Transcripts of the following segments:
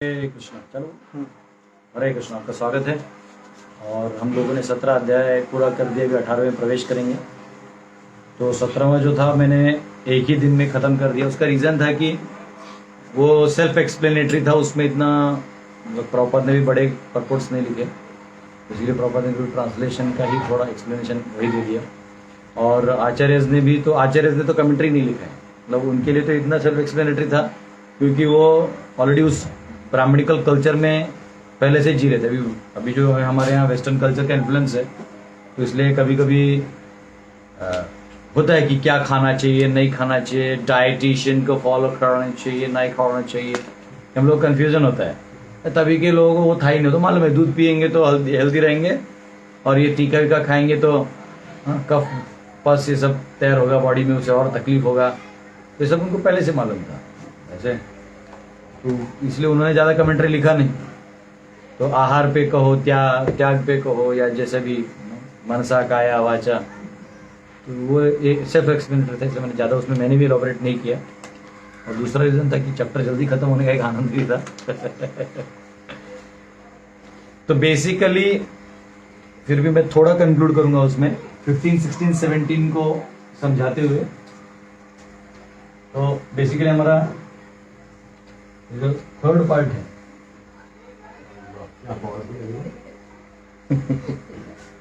हरे कृष्णा। चलो, हरे कृष्णा, आपका स्वागत है। और हम लोगों ने 17 अध्याय पूरा कर दिया, अभी 18वें प्रवेश करेंगे। तो 17वां जो था मैंने एक ही दिन में ख़त्म कर दिया। उसका रीज़न था कि वो सेल्फ एक्सप्लेनेटरी था, उसमें इतना प्रॉपर ने भी बड़े परपोर्ट्स नहीं लिखे, इसलिए प्रॉपर ने भी ट्रांसलेशन का ही थोड़ा एक्सप्लेनेशन वही दे दिया। और आचार्य ने तो कमेंट्री नहीं लिखा है, मतलब उनके लिए तो इतना सेल्फ एक्सप्लेनेटरी था क्योंकि वो ऑलरेडी उस ब्राह्मणिकल कल्चर में पहले से जी रहे थे। अभी जो है हमारे यहाँ वेस्टर्न कल्चर का इन्फ्लुएंस है, तो इसलिए कभी कभी होता है कि क्या खाना चाहिए, नहीं खाना चाहिए, डाइटिशियन को फॉलो करना चाहिए, नहीं करना चाहिए, हम लोग कन्फ्यूजन होता है। तभी के लोगों को वो था ही नहीं, तो मालूम है दूध पियेंगे तो हेल्दी रहेंगे, और ये टीका वीका खाएंगे तो कफ पस ये सब तैयार होगा बॉडी में, उसे और तकलीफ होगा। तो ये सब उनको पहले से मालूम था ऐसे, तो इसलिए उन्होंने ज़्यादा कमेंट्री लिखा नहीं। तो आहार पे कहो, त्याग पे कहो, या जैसे भी मनसा काया वाचा, तो वो एक सेल्फ एक्सप्लेनेटरी था, इसलिए मैंने ज़्यादा उसमें मैंने भी एलॉबरेट नहीं किया। और दूसरा रीज़न था कि चैप्टर जल्दी खत्म होने का एक आनंद भी था। तो बेसिकली फिर भी मैं थोड़ा कंक्लूड करूंगा उसमें 15, 16, 17 को समझाते हुए। तो बेसिकली हमारा जो थर्ड पार्ट है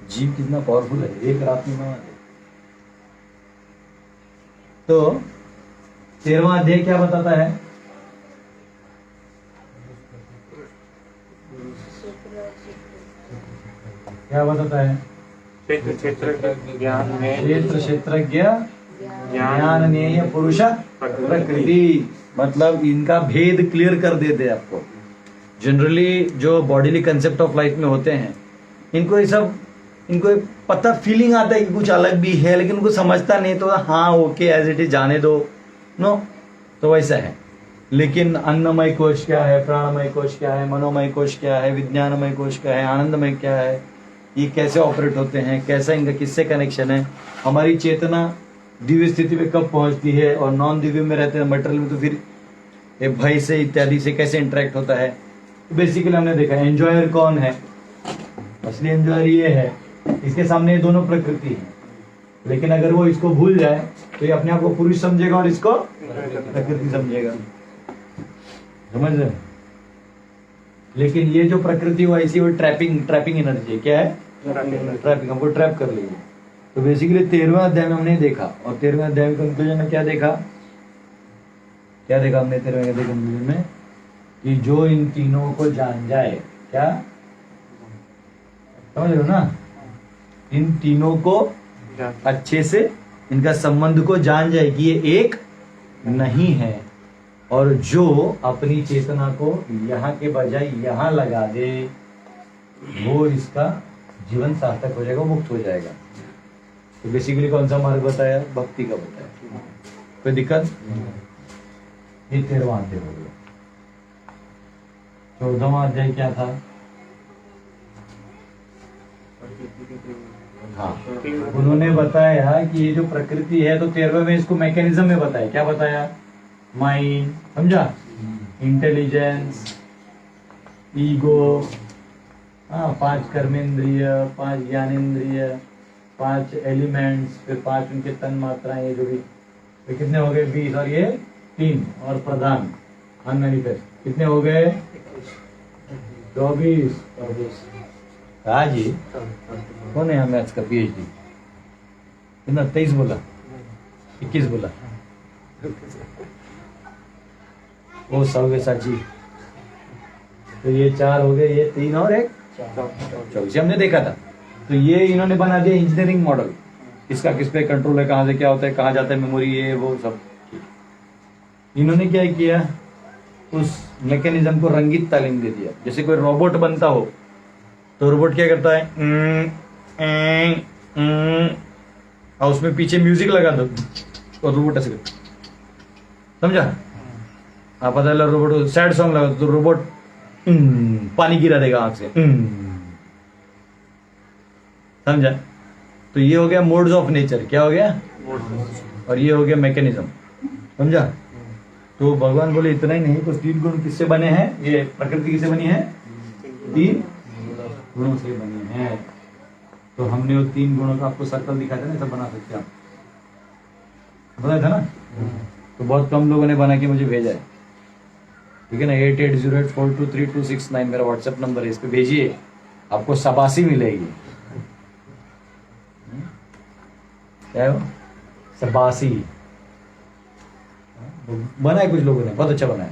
जीव कितना पावरफुल है, एक रात में मार। तो 13वां अध्याय क्या बताता है? क्या बताता है? क्षेत्र ज्ञान में क्षेत्रज्ञ ज्ञान ज्ञेय पुरुष प्रकृति, मतलब इनका भेद क्लियर कर देते आपको। जनरली जो बॉडीली कंसेप्ट ऑफ लाइफ में होते हैं, इनको ये सब इनको पता फीलिंग आता है कि कुछ अलग भी है, लेकिन उनको समझता नहीं, तो हाँ ओके एज इट इज जाने दो, नो, तो वैसा है। लेकिन अन्नमय कोश क्या है, प्राणमय कोश क्या है, मनोमय कोश क्या है, विज्ञानमय कोश क्या है, आनंदमय क्या है, ये कैसे ऑपरेट होते हैं, कैसा इनका किससे कनेक्शन है, हमारी चेतना दिव्य स्थिति में कब पहुंचती है, और नॉन दिव्य में रहते हैं मटेरियल में, तो फिर ये भय से इत्यादि से कैसे इंटरेक्ट होता है। तो बेसिकली हमने देखा एंजॉयर कौन है, असली एंजॉयर ये है, इसके सामने ये दोनों प्रकृति है। लेकिन अगर वो इसको भूल जाए तो ये अपने आप को पुरुष समझेगा और इसको प्रकृति समझेगा, समझ रहे? लेकिन ये जो प्रकृति वो ऐसी वो ट्रैपिंग एनर्जी है। क्या है? ट्रैपिंग, हमको ट्रैप कर लेगी। तो बेसिकली 13वें अध्याय में हमने देखा, और 13वें अध्याय में कंक्लूजन में क्या देखा हमने 13वें अध्याय कंक्लूजन में कि जो इन तीनों को जान जाए, क्या समझ रहे हो ना, इन तीनों को अच्छे से इनका संबंध को जान जाए कि ये एक नहीं है, और जो अपनी चेतना को यहाँ के बजाय यहाँ लगा दे, वो इसका जीवन सार्थक हो जाएगा, मुक्त हो जाएगा। तो बेसिकली कौन सा मार्ग बताया? भक्ति का बताया। कोई दिक्कत? ये 13वां अध्याय हो गया। 14वां अध्याय क्या था? हाँ, उन्होंने बताया कि ये जो प्रकृति है, तो 13वें में इसको मैकेनिज्म में बताया। क्या बताया? माइंड, समझा, इंटेलिजेंस, ईगो, हाँ, 5 कर्मेंद्रिय, 5 ज्ञानेंद्रिय, 5 एलिमेंट्स, फिर 5 उनके तन मात्राएं, ये जो भी, तो कितने हो गए? 20, और ये 3, और प्रधान अनमैनिफेस्ट कितने हो गए? 24। हाँ जी, कौन है यहाँ मैथ्स का PhD? कितना? 23 बोला, 21 बोला, वो सौगे साची। तो ये 4 हो गए, ये 3 और 1, 24 हमने देखा था। तो ये इन्होंने बना दिया इंजीनियरिंग मॉडल, किसका किस पे कंट्रोल है, कहाँ से क्या होता है, कहाँ जाता है मेमोरी, ये वो सब। इन्होंने क्या किया, उस मैकेनिज्म को रंगीत तालीम दे दिया। जैसे कोई रोबोट बनता हो, तो रोबोट क्या करता है, और उसमें पीछे म्यूजिक लगा दो और रोबोट ऐसे करता, समझा? आप पता चला रोबोट सैड सॉन्ग लगा दो तो रोबोट पानी गिरा देगा आंख से, समझा? तो ये हो गया मोड्स ऑफ नेचर। क्या हो गया? और ये हो गया मैकेनिज्म, समझा? तो भगवान बोले इतना ही नहीं, तो 3 गुण किससे बने हैं? ये प्रकृति किससे बनी है? 3 गुणों से बनी है। तो हमने वो 3 गुणों का आपको सर्कल दिखाया था ना, सब बना सकते हैं आप, बताया था ना। तो बहुत कम लोगों ने बना के मुझे भेजा है, ठीक है ना। 8808423269 मेरा व्हाट्सएप नंबर है, इस पे भेजिए, आपको शाबाशी मिलेगी। क्या है वो? शाबाशी। बना है कुछ लोगों ने, बहुत अच्छा बना है।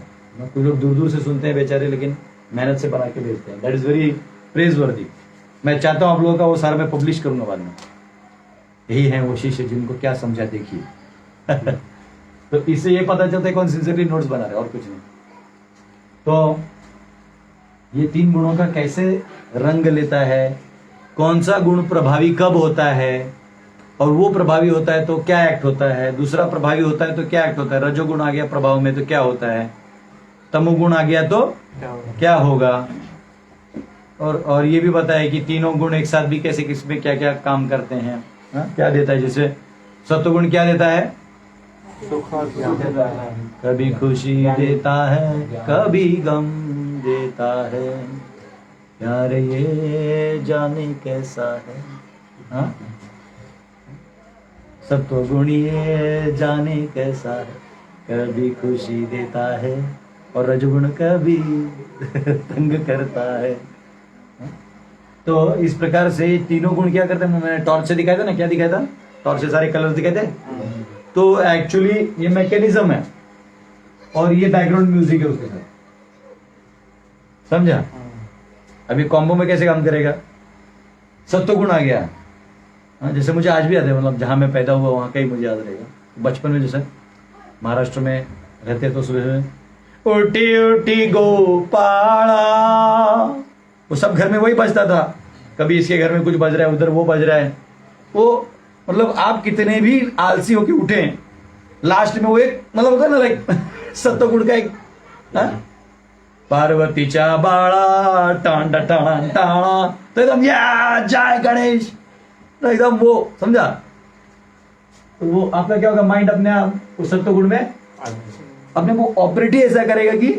कुछ लोग दूर दूर से सुनते हैं बेचारे, लेकिन मेहनत से बना के भेजते हैं। दैट इज वेरी प्रेज वर्दी। मैं चाहता हूं आप लोगों का वो सारा मैं पब्लिश करूंगा बाद में। यही है वो शिष्य जिनको क्या समझा, देखिए। तो इससे ये पता चलता है कौन सिंसियरली नोट्स बना रहे, और कुछ नहीं। तो ये 3 गुणों का कैसे रंग लेता है, कौन सा गुण प्रभावी कब होता है, और वो प्रभावी होता है तो क्या एक्ट होता है, दूसरा प्रभावी होता है तो क्या एक्ट होता है, रजोगुण आ गया प्रभाव में तो क्या होता है, तमोगुण आ गया तो क्या होगा, और ये भी बताया कि तीनों गुण एक साथ भी कैसे किसमें क्या क्या काम करते हैं। क्या देता है? जैसे सत्वगुण क्या देता है? सुख और ज्ञान देता है। कभी खुशी देता है, कभी गम देता है, प्यार ये जाने कैसा है। हाँ, सत्वगुण ये जाने कैसा है, कभी खुशी देता है, और रजगुण कभी तंग करता है। तो इस प्रकार से ये तीनों गुण क्या करते हैं? मैंने टॉर्च से दिखाया था ना, क्या दिखाया था? टॉर्च से सारे कलर्स दिखाए थे। तो एक्चुअली ये मैकेनिज्म है, और ये बैकग्राउंड म्यूजिक है उसके साथ, समझा? अभी कॉम्बो में कैसे काम करेगा? सत्वगुण आ गया, जैसे मुझे आज भी याद है, मतलब जहां मैं पैदा हुआ वहां का ही मुझे याद रहेगा। बचपन में जैसे महाराष्ट्र में रहते तो सुबह उठी उठी गोपाला, वो सब घर में वही बजता था। कभी इसके घर में कुछ बज रहा है, उधर वो बज रहा है। वो मतलब आप कितने भी आलसी होके उठे, लास्ट में वो एक मतलब होता है ना, लाइक सत्वगुण का एक पार्वतीचा बाळा टांडा टाणा टाणा, तो एकदम या जय गणेश, तो एकदम वो, समझा? तो वो आपका क्या होगा? माइंड अपने आप उस सत्वगुण में अपने को ऑपरेट ही ऐसा करेगा कि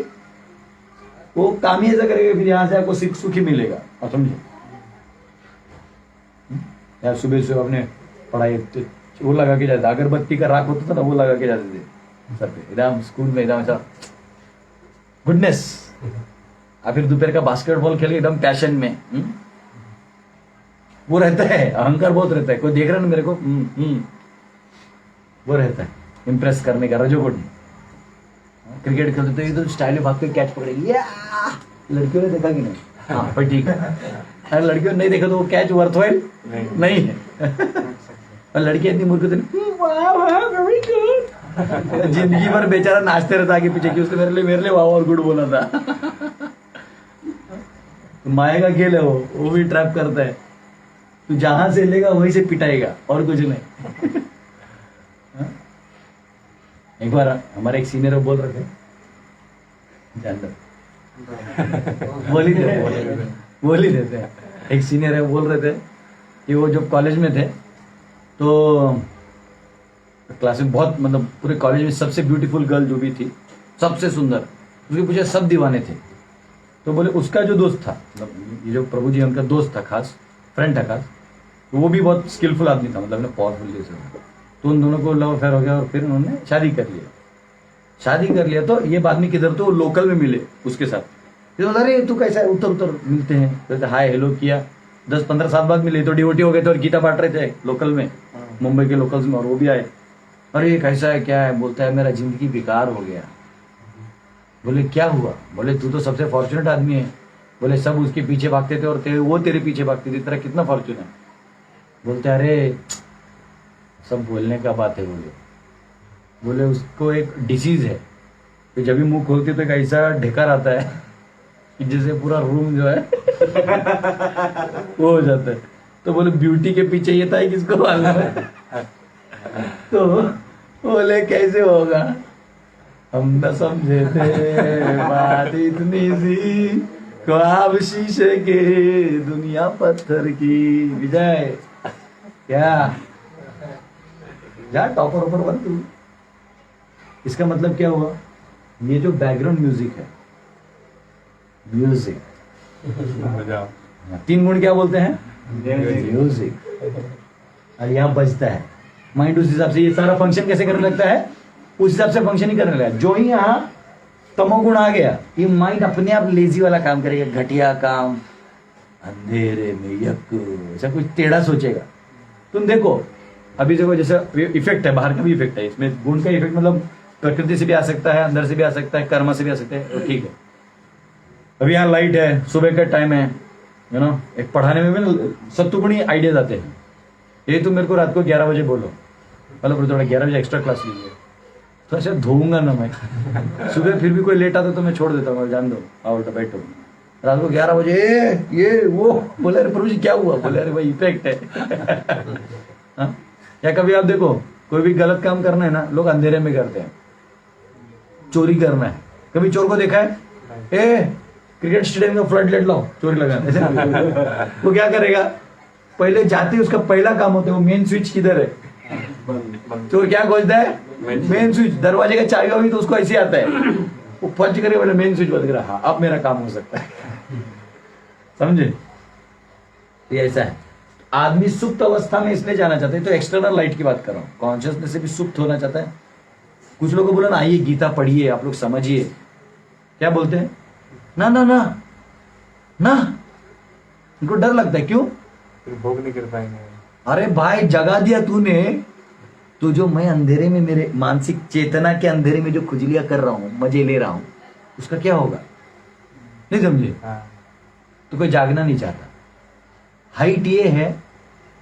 वो काम ही ऐसा करेगा, फिर यहां से आपको सुख ही मिलेगा। आप समझे? यार सुबह सुबह अपने पढ़ाई वो लगा के जाते, अगरबत्ती का राख होता था ना, वो लगा के जाते थे सर पे, एकदम स्कूल में एकदम ऐसा गुडनेस। और फिर दोपहर का बास्केटबॉल खेल के एकदम पैशन में वो रहता है, अहंकार बहुत रहता है। कोई देख रहा है ना मेरे को, वो रहता है इंप्रेस करने का रजोगुण। क्रिकेट खेलते तो इधर स्टाइल में भाग के कैच पकड़ेगी, लड़कियों ने देखा कि नहीं? हाँ पर ठीक है, अगर लड़कियों ने नहीं देखा तो वो कैच वर्थवाइल नहीं है। और लड़की इतनी मूर्ख थी, जिंदगी भर बेचारा नाचते रहता आगे पीछे कि उसने मेरे लिए वाह और गुड बोला था। तो माया का खेल है वो भी ट्रैप करता है। तू जहां से लेगा वहीं से पिटाएगा, और कुछ नहीं। एक बार हमारे एक सीनियर बोल रहे थे, बोल ही देते हैं। एक सीनियर है बोल रहे थे कि वो जब कॉलेज में थे तो क्लास में बहुत, मतलब पूरे कॉलेज में सबसे ब्यूटीफुल गर्ल जो भी थी, सबसे सुंदर, उसके पीछे सब दीवाने थे। तो बोले उसका जो दोस्त था, मतलब ये जो प्रभु जी उनका दोस्त था, खास फ्रेंड था खास, तो वो भी बहुत स्किलफुल आदमी था, मतलब पावरफुल जैसे। तो उन दोनों को लव अफेयर हो गया और फिर उन्होंने शादी कर लिया। शादी कर लिया तो ये बाद में किधर, तो लोकल में मिले उसके साथ। फिर अरे तू कैसा है, उतर उतर मिलते हैं, तो हाय हेलो किया। 10-15 साल बाद मिले तो डिवोटी हो गए थे और गीता बांट रहे थे लोकल में, मुंबई के लोकल्स में, और वो भी आए। अरे ये कैसा है, क्या है? बोलता है मेरा जिंदगी बेकार हो गया। बोले क्या हुआ? बोले तू तो सबसे फॉर्चुनेट आदमी है। बोले सब उसके पीछे भागते थे और वो तेरे पीछे भागती थी, तेरा कितना फॉर्चून है। बोलते अरे सब बोलने का बात है। बोले उसको एक डिसीज है, तो जब भी मुंह खोलती तो एक ऐसा ढेकर आता है कि जैसे पूरा रूम जो है वो हो जाता है। तो बोले ब्यूटी के पीछे ये था किसको मालूम है। तो बोले कैसे होगा, हम न समझे थे बात इतनी सी, ख्वाब शीशे के दुनिया पत्थर की। विजय क्या जा टॉपर ऑपर बन तू। इसका मतलब क्या हुआ ये जो बैकग्राउंड म्यूजिक है, म्यूजिक, बजाओ। 3 गुण क्या बोलते हैं? म्यूजिक। और यहाँ बजता है, माइंड उस हिसाब से ये सारा फंक्शन कैसे करने लगता है? उस हिसाब से फंक्शन ही करने लगा। जो ही यहाँ तमोगुण आ गया, ये माइंड अपने आप लेजी वाला काम करेगा, घटिया काम, अंधेरे में यक, ऐसा कुछ टेढ़ा सोचेगा। तुम देखो अभी देखो, जैसे इफेक्ट है, बाहर का भी इफेक्ट है, इसमें गुण का इफेक्ट मतलब प्रकृति से भी आ सकता है, अंदर से भी आ सकता है, कर्म से भी आ सकता है, तो ठीक है। अभी यहाँ लाइट है, सुबह का टाइम है, यू नो, एक पढ़ाने में भी सत्तुगुणी आइडियाज आते हैं। ये तुम मेरे को रात को 11 बजे बोलो, मतलब थोड़ा 11 बजे एक्स्ट्रा क्लास लीजिए, तो ऐसे धोऊंगा ना मैं। सुबह फिर भी कोई लेट आता तो मैं छोड़ देता हूँ, जान दो, आओ बेटा बैठो। रात को 11 बजे ये वो बोले, अरे प्रभु जी क्या हुआ? बोले अरे भाई इफेक्ट है। हाँ? या कभी आप देखो कोई भी गलत काम करना है ना, लोग अंधेरे में करते हैं। चोरी करना है, कभी चोर को देखा है? ए क्रिकेट स्टेडियम में फ्लड लाइट लाओ, चोरी लगाना, ऐसे वो क्या करेगा? पहले जाते उसका पहला काम होता है, वो मेन स्विच किधर है? चोर क्या खोजता है? Main switch. दरवाजे का चाबी होगी तो उसको ऐसे आता है, वो फर्ज करके बोले मेन स्विच बंद करा, हाँ अब मेरा काम हो सकता है। समझे? ये ऐसा है। आदमी सुप्त अवस्था में इसलिए जाना चाहता है, तो एक्सटर्नल लाइट की बात कर रहा हूँ, कॉन्शियसनेस से भी सुप्त होना चाहता है। कुछ लोगों को बोला ना, आइए गीता पढ़िए, आप लोग समझिए, क्या बोलते हैं? ना ना ना ना, उनको डर लगता है। क्यों? फिर भोग नहीं कर पाएंगे। अरे भाई जगा दिया तूने, तो जो मैं अंधेरे में, मेरे मानसिक चेतना के अंधेरे में जो खुजलियां कर रहा हूं, मजे ले रहा हूं, उसका क्या होगा? नहीं समझे? तो कोई जागना नहीं चाहता। हाइट ये है,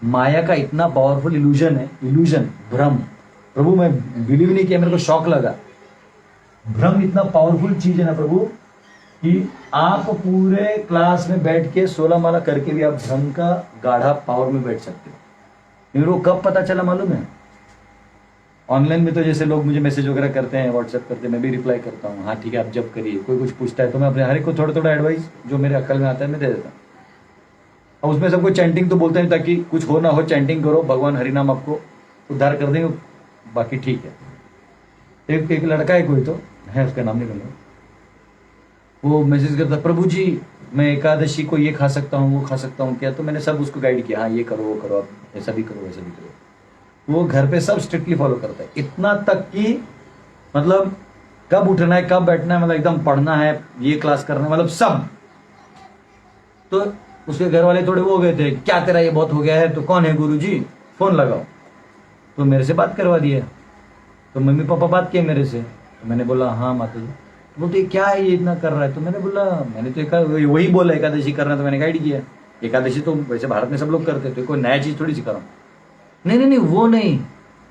माया का इतना पावरफुल इल्यूजन है, इल्यूजन, भ्रम। प्रभु मैं बिलीव नहीं किया, मेरे को शॉक लगा। भ्रम इतना पावरफुल चीज है ना प्रभु, कि आप पूरे क्लास में बैठ के 16 माला करके भी आप भ्रम का गाढ़ा पावर में बैठ सकते हो। मेरे को कब पता चला मालूम है? ऑनलाइन में तो जैसे लोग मुझे मैसेज वगैरह करते हैं, व्हाट्सएप करते हैं, मैं भी रिप्लाई करता हूँ, हाँ ठीक है आप जब करिए। कोई कुछ पूछता है तो मैं अपने हर एक को थोड़ा थोड़ा एडवाइस जो मेरे अक्ल में आता है मैं दे देता हूँ। और उसमें सबको चैंटिंग तो बोलते हैं, ताकि कुछ हो ना हो चैंटिंग करो, भगवान हरिनाम आपको उद्धार कर देंगे, बाकी ठीक है। एक लड़का है, कोई तो है, उसका नाम नहीं लूंगा, वो मैसेज करता, प्रभु जी मैं एकादशी को ये खा सकता हूँ, वो खा सकता हूँ क्या? तो मैंने सब उसको गाइड किया, हाँ ये करो वो करो, आप ऐसा भी करो वैसा भी करो। वो घर पे सब स्ट्रिक्टली फॉलो करता है, इतना तक कि मतलब कब उठना है, कब बैठना है, मतलब एकदम पढ़ना है, ये क्लास करना है, मतलब सब। तो उसके घर वाले थोड़े वो हो गए थे, क्या तेरा ये बहुत हो गया है? तो कौन है? गुरु जी, फोन लगाओ। तो मेरे से बात करवा दिया। तो मम्मी पापा बात किए मेरे से, तो मैंने बोला हाँ माता जी। बोलते क्या है ये इतना कर रहा है? तो मैंने बोला, मैंने तो वही बोला एकादशी करना, तो मैंने गाइड किया। एकादशी तो वैसे भारत में सब लोग करते हैं, तो कोई नया चीज थोड़ी सिखा रहा हूँ। नहीं नहीं नहीं वो नहीं,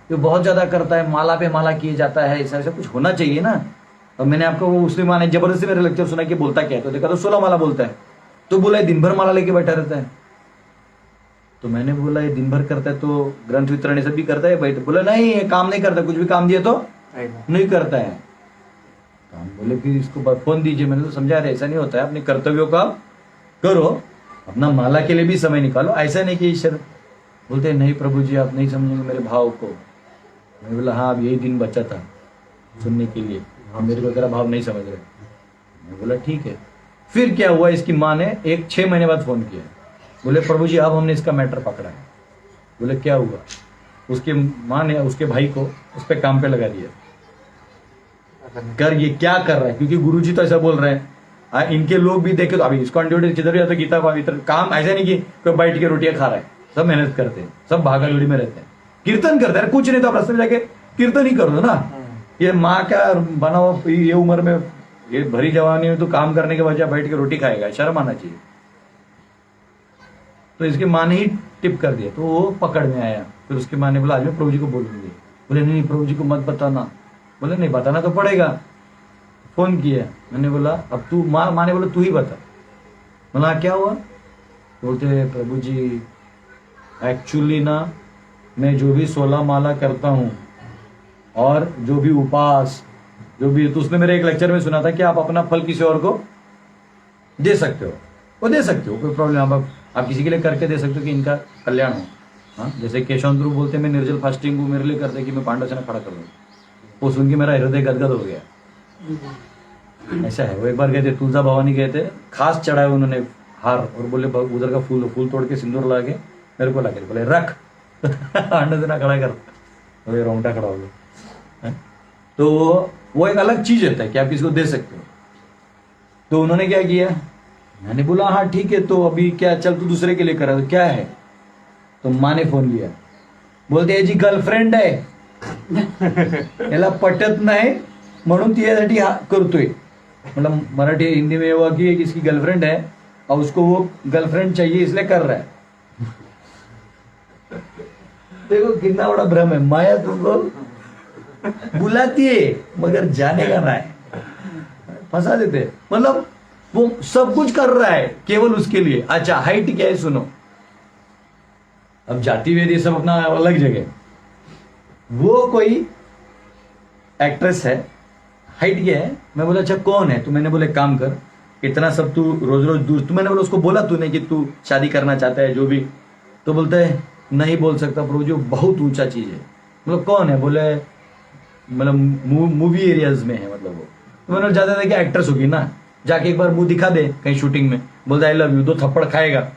जो बहुत ज्यादा करता है, माला पे माला किए जाता है, ऐसा ऐसा कुछ होना चाहिए ना। और मैंने आपको वो उसने माने जबरदस्ती मेरे लेक्चर सुना कि बोलता क्या है, तो देखा तो 16 माला बोलता है। तो बोला दिन भर माला लेके बैठा रहता है। तो मैंने बोला ये दिन भर करता है तो ग्रंथ वितरण ये सब भी करता है भाई? तो बोला नहीं ये काम नहीं करता, कुछ भी काम दिया तो नहीं करता है। तो हम बोले फिर इसको फोन दीजिए। मैंने तो समझा रहे ऐसा नहीं होता है, अपने कर्तव्यों का करो, अपना माला के लिए भी समय निकालो, ऐसा नहीं कि ईश्वर। बोलते नहीं प्रभु जी आप नहीं समझेंगे मेरे भाव को। मैंने बोला हाँ अब यही दिन बचा था सुनने के लिए, हम मेरे को तेरा भाव नहीं समझ रहे। मैं बोला ठीक है। फिर क्या हुआ, इसकी माँ ने 6 महीने बाद फोन किया, बोले प्रभु जी अब हमने इसका मैटर पकड़ा है। बोले क्या हुआ? उसकी माँ ने उसके भाई को उस पर काम पे लगा दिया, कर ये क्या कर रहा है, क्योंकि गुरुजी तो ऐसा बोल रहे हैं। इनके लोग भी देखे तो अभी इसको अनड्यूटी किधर जाता, गीता का काम ऐसा नहीं कि कोई बैठ के रोटियां खा रहा है, सब मेहनत करते हैं, सब भागा दौड़ी में रहते हैं, कीर्तन करते हैं। कुछ नहीं तो आप रास्ते में जाके कीर्तन ही कर दो ना। ये माँ क्या बना हुआ, ये उम्र में, ये भरी जवानी में तो काम करने के बजाय बैठ के रोटी खाएगा, शर्म आना चाहिए। तो इसकी माँ ने ही टिप कर दिया, तो वो पकड़ में आया। फिर उसकी माँ ने बोला आज मैं प्रभु जी को बोलूंगी। बोले नहीं प्रभु जी को मत बताना। बोले नहीं बताना तो पड़ेगा। फोन किया, मैंने बोला अब तू, माँ ने बोला तू ही बता। बोला क्या हुआ? बोलते प्रभु जी एक्चुअली ना मैं जो भी 16 माला करता हूँ और जो भी उपास जो भी, तो उसने मेरे एक लेक्चर में सुना था कि आप अपना फल किसी और को दे सकते हो, वो दे सकते हो, कोई प्रॉब्लम। आप किसी के लिए करके दे सकते हो कि इनका कल्याण हो। हाँ जैसे केशवंतरू बोलते मैं निर्जल फास्टिंग को मेरे लिए करते कि मैं पांडव सेना खड़ा कर दूँ। वो सुन के मेरा हृदय गदगद हो गया। ऐसा है। वो एक बार गए थे, तुलजा भवानी गए थे, खास चढ़ाए उन्होंने हार, और बोले उधर का फूल तोड़ के सिंदूर लगा के मेरे को लगे, बोले रख अंडा देना खड़ा कर, बोले रोंगटा खड़ा हो गया। तो वो एक अलग चीज होता है कि आप किसी को दे सकते हो। तो उन्होंने क्या किया, मैंने बोला हाँ ठीक है, तो अभी क्या, चल तू दूसरे के लिए करा, तो क्या है, तो माँ ने फोन लिया, बोलते जी गर्लफ्रेंड आहे, याला पटत नाही म्हणून तिच्यासाठी हा करतोय। मतलब मराठी हिंदी में हुआ कि किसकी गर्लफ्रेंड है और उसको वो गर्लफ्रेंड चाहिए इसलिए कर रहा है। देखो कितना बड़ा भ्रम है, माया तुमको बुलाती है मगर जाने का ना है, फंसा देते। मतलब वो सब कुछ कर रहा है केवल उसके लिए। अच्छा हाइट क्या है सुनो, अब जाति वेद ये सब अपना अलग जगह, वो कोई एक्ट्रेस है, हाइट क्या है, मैं बोला अच्छा कौन है, तो मैंने बोला एक काम कर, इतना सब तू रोज रोज दूर, तो मैंने बोला उसको बोला तूने कि तू शादी करना चाहता है जो भी, तो बोलता है नहीं बोल सकता प्रभु जो बहुत ऊंचा चीज है। मतलब कौन है, बोले मतलब मूवी एरियाज में है, मतलब वो, तो मैंने ज्यादा था कि एक्ट्रेस होगी ना, जाके एक बार मुंह दिखा दे कहीं शूटिंग में, बोलता आई लव यू, 2 थप्पड़ खाएगा,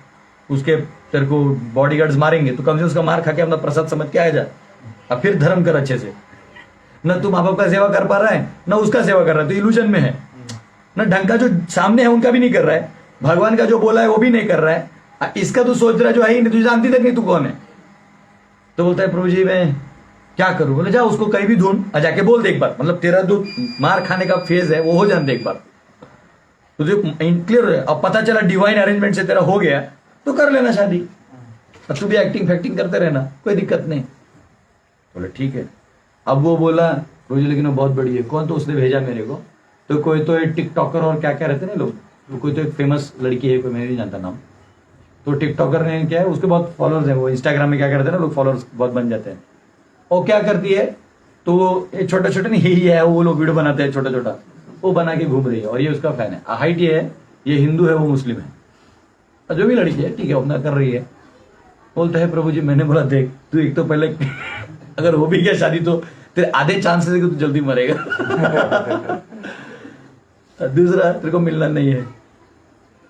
उसके तेरे को बॉडीगार्ड्स मारेंगे, तो कम से उसका मार खा के अपना प्रसाद समझ के आ जा, अब फिर धर्म कर अच्छे से। न तू माँ बाप का सेवा कर पा रहा है, न उसका सेवा कर रहा है, तो इल्यूजन में है, न ढंग का जो सामने है उनका भी नहीं कर रहा है, भगवान का जो बोला है वो भी नहीं कर रहा है, इसका तू सोच रहा है जो है ही नहीं, तुझे जानती तक नहीं तू कौन है। तो बोलता है प्रभु जी मैं क्या करूं, बोले जा उसको कहीं भी ढूंढ, जाके बोल दे एक बार, मतलब तेरा जो मार खाने का फेज है वो हो जाने दे एक बार, तुझे क्लियर है, अब पता चला डिवाइन अरेंजमेंट से तेरा हो गया तो कर लेना शादी, अब तू भी एक्टिंग फैक्टिंग करते रहना, कोई दिक्कत नहीं। बोले ठीक है। अब वो बोला प्रभु जी लेकिन वो बहुत बड़ी है, कौन, तो उसने भेजा मेरे को, तो कोई तो एक टिकटॉकर और क्या क्या रहते ना लोग, तो कोई तो एक फेमस लड़की है, कोई मैं नहीं जानता नाम, तो टिकटॉकर ने क्या है, उसके बहुत फॉलोअर्स हैं, वो इंस्टाग्राम में क्या करते हैं ना लोग, फॉलोअर्स बहुत बन जाते हैं। और क्या करती है, तो वो छोटा छोटा नहीं ही है, वो लोग वीडियो बनाते हैं छोटा छोटा, वो बना के घूम रही है, और ये उसका फैन है। हाइट ये है, ये हिंदू है वो मुस्लिम है, और जो भी लड़की है ठीक है अपना कर रही है। बोलता है प्रभु जी, मैंने बोला देख तू एक तो पहले अगर हो भी गया शादी तो तेरे आधे चांसेस है कि तू जल्दी मरेगा दूसरा तेरे को मिलना नहीं है,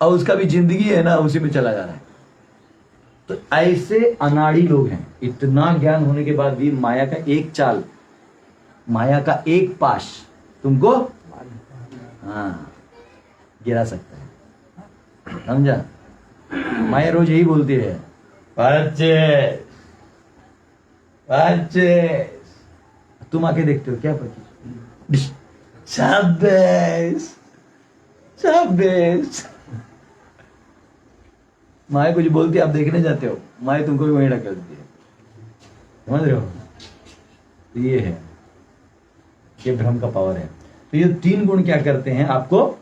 और उसका भी जिंदगी है ना उसी में चला जा रहा है। तो ऐसे अनाड़ी लोग हैं, इतना ज्ञान होने के बाद भी माया का एक चाल, माया का एक पाश तुमको गिरा सकता है, समझा। माया रोज यही बोलती है परचेस परचेस, तुम आके देखते हो क्या परचेस, शाबाश शाबाश। माया कुछ बोलती है, आप देखने जाते हो, माया तुमको भी वहीं ढकेलती है, समझ रहे हो। तो ये है, ये भ्रम का पावर है। तो ये 3 गुण क्या करते हैं, आपको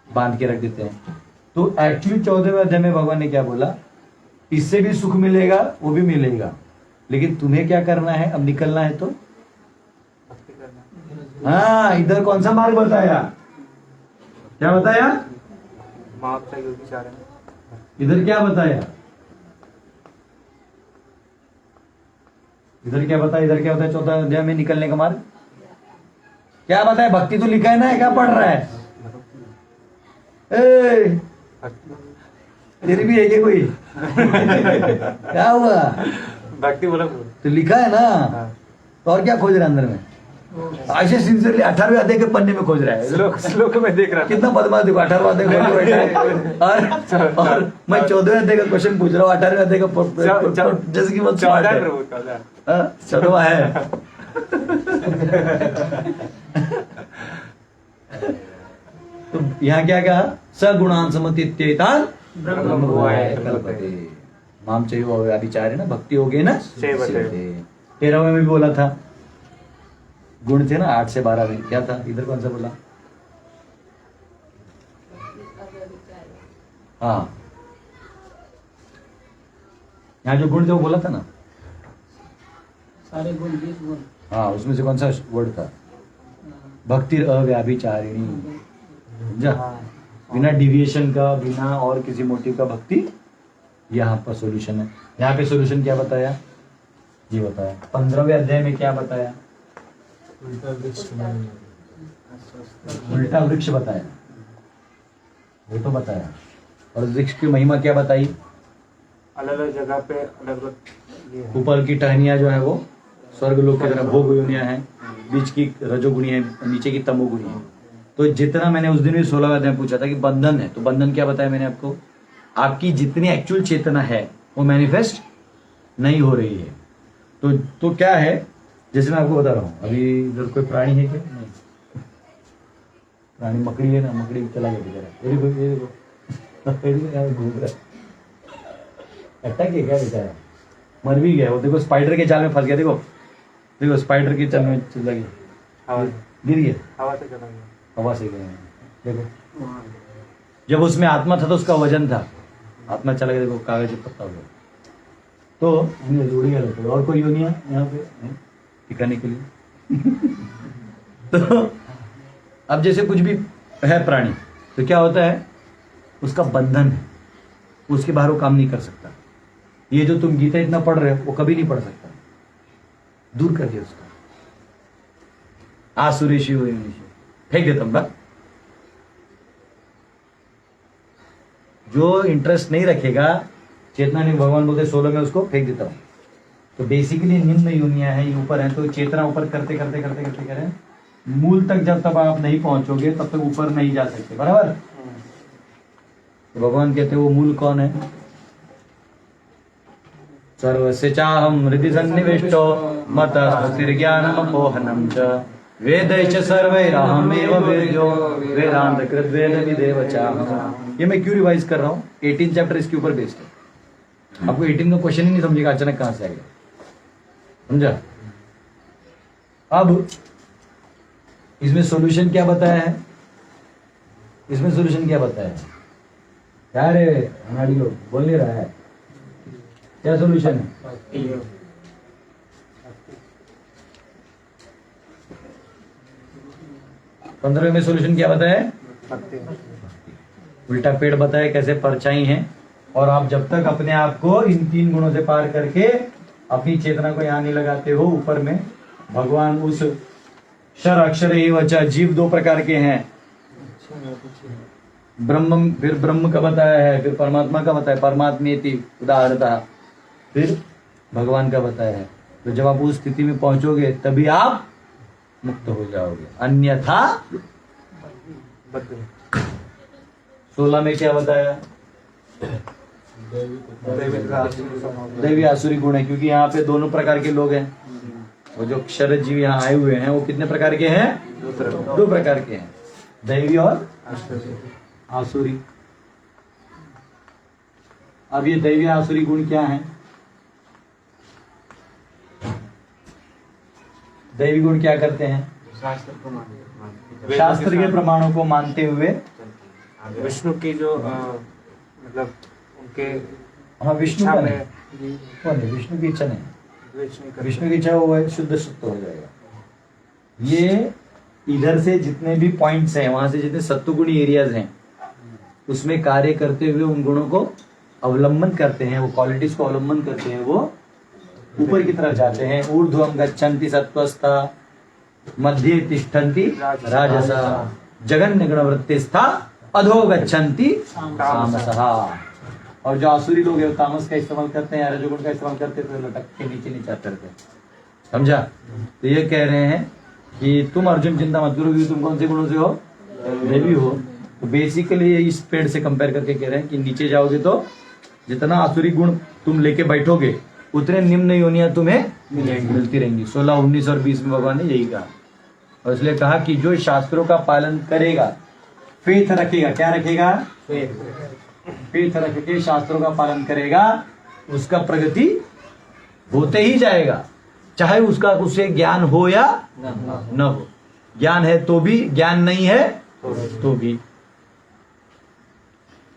बांध के रख देते हैं। तो एक्चुअली 14वें अध्याय में भगवान ने क्या बोला, इससे भी सुख मिलेगा वो भी मिलेगा, लेकिन तुम्हें क्या करना है, अब निकलना है तो हाँ, इधर कौन सा मार्ग बताया, क्या बताया, इधर क्या बताया, इधर क्या बताया, इधर क्या बताया 14वें अध्याय में निकलने का मार्ग क्या बताया, भक्ति तो लिखा है ना, क्या पढ़ रहा है, तेरी भी है क्या कोई क्या हुआ, भक्ति बोला तो लिखा है ना, तो और क्या खोज रहा है अंदर में, ऐसे सिंसियरली 18वें अध्याय के पन्ने में खोज रहा है, श्लोक में देख रहा कितना बदमाश, देखो 18वां अध्याय खोल के बैठा है, और मैं 14वें अध्याय का क्वेश्चन पूछ रहा हूँ, 18वें अध्याय का जैसे कि बहुत स्मार्ट है, 14वां है तो यहाँ क्या कहा, सगुणान समतीत्येतान ब्रह्मभुवाय कल्पते, माम चैव व्यभिचारेण ना, भक्ति हो गई ना 13वें में भी बोला था, गुण थे ना 8 से 12 में, क्या था, इधर कौन सा बोला, हाँ यहाँ जो गुण थे वो बोला था ना, सारे गुण 20 गुण, हाँ उसमें से कौन सा वर्ड था, भक्ति अव्याभिचारिणी, समझा, बिना डिविएशन का, बिना और किसी मोटिव का भक्ति, यहाँ पर सॉल्यूशन है। यहाँ पे सॉल्यूशन क्या बताया, ये बताया 15वें अध्याय में क्या बताया, उल्टा वृक्ष बताया, वो तो बताया। और वृक्ष की महिमा क्या बताई? अलग अलग जगह पे अलग अलग ऊपर की टहनियां जो है वो स्वर्ग लोक की तरह भोग योनियां हैं, बीच की रजोगुणी है, नीचे की तमोगुणी है। तो जितना मैंने उस दिन भी 16 अध्याय में पूछा था कि बंधन है, तो बंधन क्या बताया मैंने आपको? आपकी जितनी एक्चुअल चेतना है वो मैनिफेस्ट नहीं हो रही है। तो क्या है, जैसे मैं आपको बता रहा हूँ, अभी इधर कोई प्राणी है क्या? नहीं, प्राणी मकड़ी है ना, मकड़ी चला गया बेचारा, ये देखो घूम रहा है, अटक गया क्या बेचारा, मर भी गया वो। देखो स्पाइडर के जाल में फंस गया, देखो देखो स्पाइडर के जाल में चला गया, हवा गिर गया, हवा से चला गया। हवा से गया। देखो जब उसमें आत्मा था तो उसका वजन था, आत्मा चला गया, देखो कागज पत्ता हो गया। तो उड़ी गया लोग। और कोई योनिया यहाँ पे दिखाने के लिए तो अब जैसे कुछ भी है प्राणी, तो क्या होता है, उसका बंधन है, उसके बाहर वो काम नहीं कर सकता। ये जो तुम गीता इतना पढ़ रहे हो वो कभी नहीं पढ़ सकता, दूर कर दिया उसका, आसुरेशी हुए फेंक देता हूं। जो इंटरेस्ट नहीं रखेगा, चेतना नहीं, भगवान बोलते 16 में उसको फेंक देता हूं। तो बेसिकली निम्न योनियां हैं, ये ऊपर है, तो चेतना ऊपर करते करते करते करते करें, मूल तक जब तक आप नहीं पहुंचोगे तब तक ऊपर नहीं जा सकते, बराबर। तो भगवान कहते हैं वो मूल कौन है? सर्वस्य चाहम हृदि सन्निविष्टो मतस्तिर्ज्ञानमपोहनं च वेदैश्च सर्वैरहमेव वेद्यो वेदांत कृत वेद विदेव चाहम्। ये मैं क्यों रिवाइज कर रहा हूँ? 18 चैप्टर इसके ऊपर बेस्ड है। आपको 18 का क्वेश्चन ही नहीं समझेगा, अचानक कहां से आ गया, समझा? अब इसमें सॉल्यूशन क्या बताया है? इसमें सॉल्यूशन क्या बताया है? क्या रे अनाड़ी लोग बोल नहीं रहा है, क्या सॉल्यूशन है? 15वें में सॉल्यूशन क्या बताया? उल्टा पेड़ बताया, कैसे परछाई है। और आप जब तक अपने आप को इन 3 गुणों से पार करके अपनी चेतना को यहाँ नहीं लगाते हो, ऊपर में भगवान उस क्षर अक्षर एवं च, जीव 2 प्रकार के हैं, ब्रह्म, फिर ब्रह्म का बताया है, फिर परमात्मा का बताया, परमात्मेति उदाहरणतः, फिर भगवान का बताया है। तो जब आप उस स्थिति में पहुंचोगे तभी आप मुक्त हो जाओगे, अन्यथा 16 में क्या बताया? दैवी आसुरी गुण है, क्योंकि यहाँ पे दोनों प्रकार के लोग हैं। वो जो क्षर जीव यहाँ आए हुए हैं वो कितने प्रकार के हैं? 2 प्रकार के हैं, दैवी और आसुरी। अब ये दैवी आसुरी गुण क्या है? दैवी गुण क्या करते हैं? शास्त्र के प्रमाणों को मानते हुए विष्णु की जो मतलब उनके, हाँ विष्णु का नहीं, कौन है? विष्णु की इच्छा नहीं, विष्णु की इच्छा वो है शुद्ध सत्व हो जाएगा। ये इधर से जितने भी पॉइंट्स हैं, वहां से जितने सत्वगुणी एरियाज हैं, उसमें कार्य करते हुए उन गुणों को अवलंबन करते हैं, वो क्वालिटीज को अवलंबन करते हैं, वो ऊपर की तरफ जाते हैं। ऊर्ध्वम गच्छन्ति सत्त्वस्था, मध्ये तिष्ठन्ति राजसा, जगन्य गुणवृत्तिस्था, अधो गच्छन्ति तामसः। और जो आसुरी लोग हैं वो तामस का इस्तेमाल करते हैं, रजोगुण का इस्तेमाल करते हैं, तो लटक के नीचे नीचे आते रहते हैं, समझा? तो ये कह रहे हैं कि तुम अर्जुन चिंता मत करो, तुम कौन से गुणों से हो? देवी हो। तो बेसिकली इस पेड़ से कंपेयर करके कह रहे हैं कि नीचे जाओगे तो जितना आसुरी गुण तुम लेके बैठोगे उतने निम्न योनियां तुम्हें मिलती रहेंगी। 16, 19 और 20 में भगवान ने यही कहा। और इसलिए कहा कि जो शास्त्रों का पालन करेगा, फेथ रखेगा, क्या रखेगा? फेथ रख के शास्त्रों का पालन करेगा, उसका प्रगति होते ही जाएगा, चाहे उसका उसे ज्ञान हो या न हो। ज्ञान है तो भी, ज्ञान नहीं है तो भी,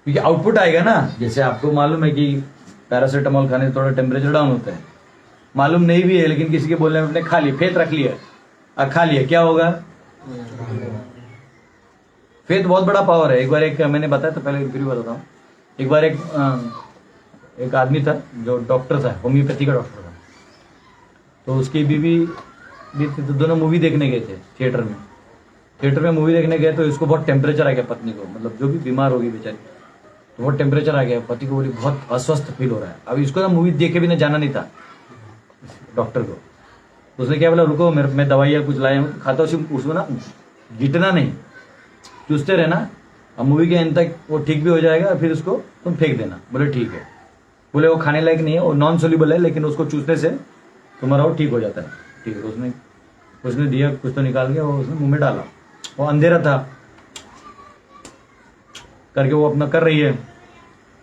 क्योंकि आउटपुट आएगा ना। जैसे आपको मालूम है कि पैरासिटामोल खाने से थोड़ा टेम्परेचर डाउन होता है, मालूम नहीं भी है, लेकिन किसी के बोलने में अपने खा लिया, फेथ रख लिया और खा लिया, क्या होगा? फेथ बहुत बड़ा पावर है। एक बार एक मैंने बताया था, पहले फिर बताता हूँ। एक बार एक आदमी था जो डॉक्टर था, होम्योपैथी का डॉक्टर था, तो उसकी बीवी भी थी, तो दोनों मूवी देखने गए थे थिएटर में। थिएटर में मूवी देखने गए तो इसको बहुत टेम्परेचर आ गया पत्नी को, मतलब जो भी बीमार होगी बेचारी, तो बहुत टेम्परेचर आ गया, पति को बोली बहुत अस्वस्थ फील हो रहा है। अब इसको ना मूवी देख के भी ना जाना नहीं था डॉक्टर को, तो उसने क्या बोला, रुको मैं दवाइयाँ कुछ लाया हूँ, खाता उसको ना गिटना नहीं, चूसते रहना, अब मूवी के एंड तक वो ठीक भी हो जाएगा, फिर उसको तुम फेंक देना। बोले ठीक है। बोले वो खाने लायक नहीं है, वो नॉन सोल्यूबल है, लेकिन उसको चूसने से तुम्हारा वो ठीक हो जाता है। ठीक है, उसने दिया, कुछ तो निकाल के वो उसने मुंह में डाला, वो अंधेरा था करके वो अपना कर रही है।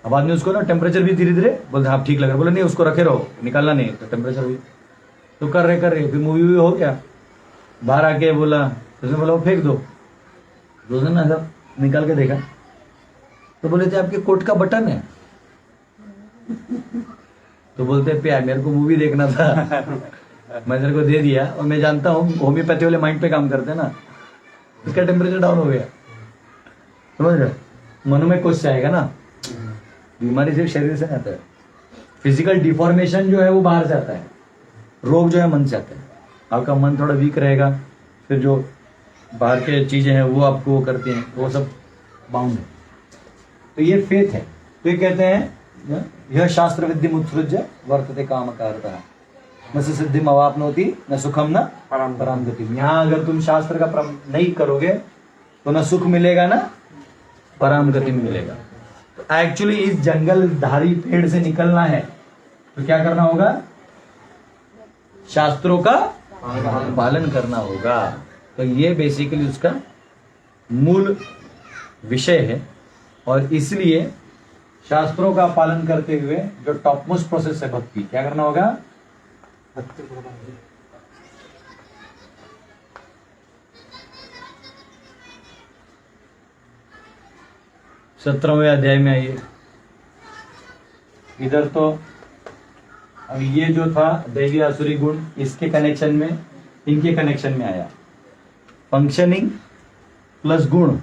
अब आदमी उसको ना टेम्परेचर भी धीरे धीरे बोलते हाँ ठीक लग रहा है, बोले नहीं उसको रखे रहो, निकालना नहीं तो टेम्परेचर भी, तो कर रहे फिर मूवी भी हो गया। बाहर आके बोला, उसने बोला वो फेंक दो, उसने ना सब निकाल के देखा, तो बोले थे आपके कोट का बटन है, तो बोलते प्यार मेरे को मूवी देखना था मैं तेरे को दे दिया, और मैं जानता हूँ होम्योपैथी वाले माइंड पे काम करते हैं ना, इसका टेम्परेचर डाउन हो गया, समझ रहे, मनो में कुछ आएगा ना, बीमारी सिर्फ शरीर से आता है, फिजिकल डिफॉर्मेशन जो है वो बाहर से आता है, रोग जो है मन से आता है। आपका मन थोड़ा वीक रहेगा, फिर जो बाहर के चीजें हैं वो आपको वो करती हैं, वो सब बाउंड है। तो ये फेथ है। तो ये कहते हैं यह शास्त्र विद्धि मुत्सृज्य वर्तते काम कारता न सिद्धि अवाप्नोति न सुखम न पराम गति। यहाँ अगर तुम शास्त्र का नहीं करोगे तो न सुख मिलेगा ना पराम गति मिलेगा। तो एक्चुअली इस जंगलधारी पेड़ से निकलना है तो क्या करना होगा, शास्त्रों का पालन करना होगा। तो ये बेसिकली उसका मूल विषय है, और इसलिए शास्त्रों का पालन करते हुए जो टॉप मोस्ट प्रोसेस है भक्ति, क्या करना होगा, भक्ति पूर्वक। 17वें अध्याय में आइए। इधर तो अब ये जो था दैवी आसुरी गुण, इसके कनेक्शन में, इनके कनेक्शन में आया फंक्शनिंग प्लस गुण,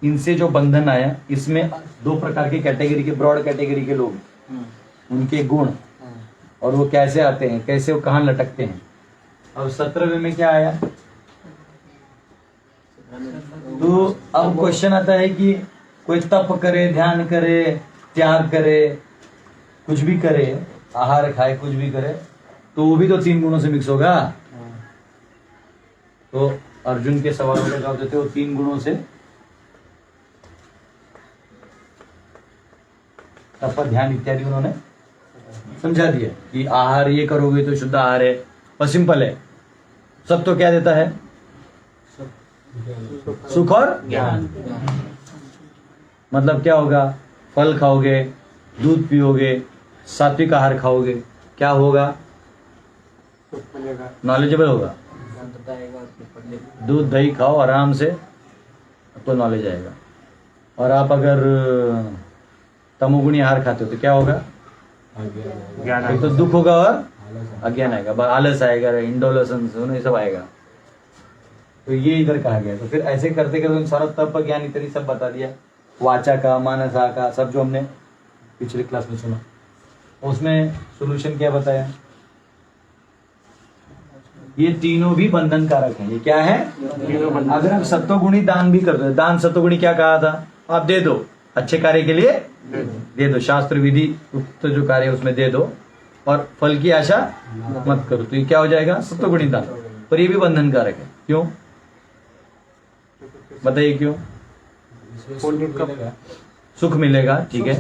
इनसे जो बंधन आया, इसमें दो प्रकार की कैटेगरी के, ब्रॉड कैटेगरी के लोग, उनके गुण और वो कैसे आते हैं, कैसे वो कहाँ लटकते हैं। अब 17वें में क्या आया, तो अब क्वेश्चन आता है कि कोई तप करे, ध्यान करे, त्याग करे, कुछ भी करे, आहार खाए, कुछ भी करे, तो वो भी तो 3 गुणों से मिक्स होगा। तो अर्जुन के सवालों का जवाब देते हो 3 गुणों से तप, ध्यान इत्यादि उन्होंने समझा दिया कि आहार ये करोगे तो शुद्ध आहार है, और सिंपल है। सब तो क्या देता है, सुख और ज्ञान। मतलब क्या होगा, फल खाओगे, दूध पियोगे, सात्विक आहार खाओगे, क्या होगा, नॉलेजेबल होगा। दूध दही खाओ आराम से, आपको नॉलेज आएगा। और आप अगर तमोगुणी आहार खाते हो तो क्या होगा, एक तो दुख होगा और अज्ञान आएगा, आलस आएगा, इंडोलेंस ये सब आएगा। तो ये इधर कहा गया। तो फिर ऐसे करते करते सारा तप ज्ञान इत्यादि सब बता दिया, वाचा का, मानसा का, सब जो हमने पिछले क्लास में सुना। उसमें सोल्यूशन क्या बताया, ये तीनों भी बंधन कारक हैं। ये क्या है, अगर हम सत्वगुणी दान भी करते हैं, दान सत्वगुणी क्या कहा था, आप दे दो, अच्छे कार्य के लिए दे दो, शास्त्र विधि उक्त जो कार्य है उसमें दे दो, और फल की आशा मत करो, तो ये क्या हो जाएगा, सत्वगुणी दान। पर ये भी बंधन कारक है। क्यों बताइए, क्यों, सुख मिलेगा, ठीक है,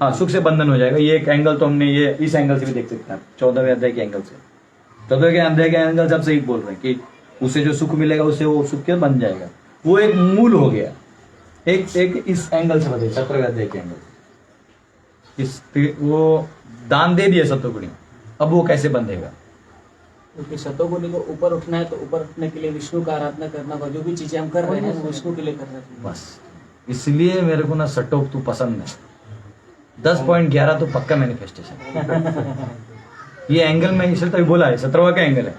हाँ सुख से बंधन हो जाएगा। ये एक एंगल तो हमने ये इस एंगल से भी देख सकते हैं, 14वें अध्याय के एंगल से। 14वें अध्याय के एंगल से आप सही बोल रहे हैं कि उससे जो सुख मिलेगा उससे वो सुख के बन जाएगा, वो एक मूल हो गया। एक इस एंगल से बताइए, 17वें अध्याय के एंगल, इस वो दान दे दिया सत्वगुणी, अब वो कैसे बंधेगा, क्योंकि सतोगुणी को ऊपर उठना है, तो ऊपर उठने के लिए विष्णु का आराधना करना होगा। जो भी चीजें हम कर रहे हैं वो विष्णु के लिए कर रहे हैं। बस इसलिए मेरे को ना सटोक तू पसंद है। 10.11 तो पक्का मैनिफेस्टेशन। ये एंगल में इसलिए तभी बोला है, 17वां का एंगल है।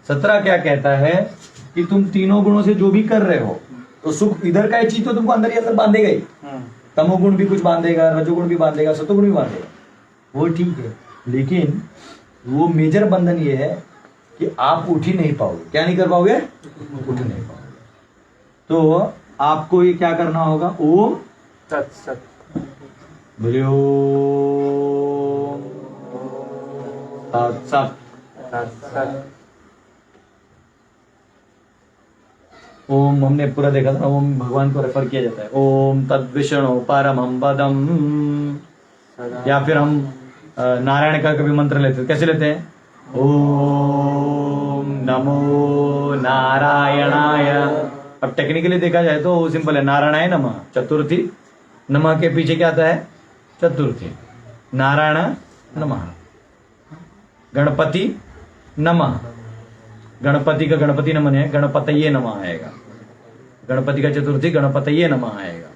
17 क्या कहता है कि तुम तीनों गुणों से जो भी कर रहे हो, तो सुख इधर का चीज तो तुमको अंदर ही अंदर बांधेगा ही। तमोगुण भी कुछ बांधेगा, रजोगुण भी बांधेगा, सतोगुण भी बांधेगा, वो ठीक है। लेकिन वो मेजर बंधन ये है कि आप उठ ही नहीं पाओगे। क्या नहीं कर पाओगे? उठ नहीं पाओगे। तो आपको ये क्या करना होगा? ओम तत्सत। बोलिए ओम तत्सत। तत्सत। ओम हमने पूरा देखा था, ओम भगवान को रेफर किया जाता है। ओम तद्विष्णु परमं पदम। या फिर हम नारायण का कभी मंत्र लेते हैं, कैसे लेते हैं? ओम नमो नारायणाय। अब टेक्निकली देखा जाए तो सिंपल है, नारायणाय नमः चतुर्थी, नमः के पीछे क्या आता है? चतुर्थी। नारायण नमः, गणपति नमः। गणपति का गणपति नमन है, गणपतये नमः आएगा। गणपति का चतुर्थी गणपतये नमः आएगा,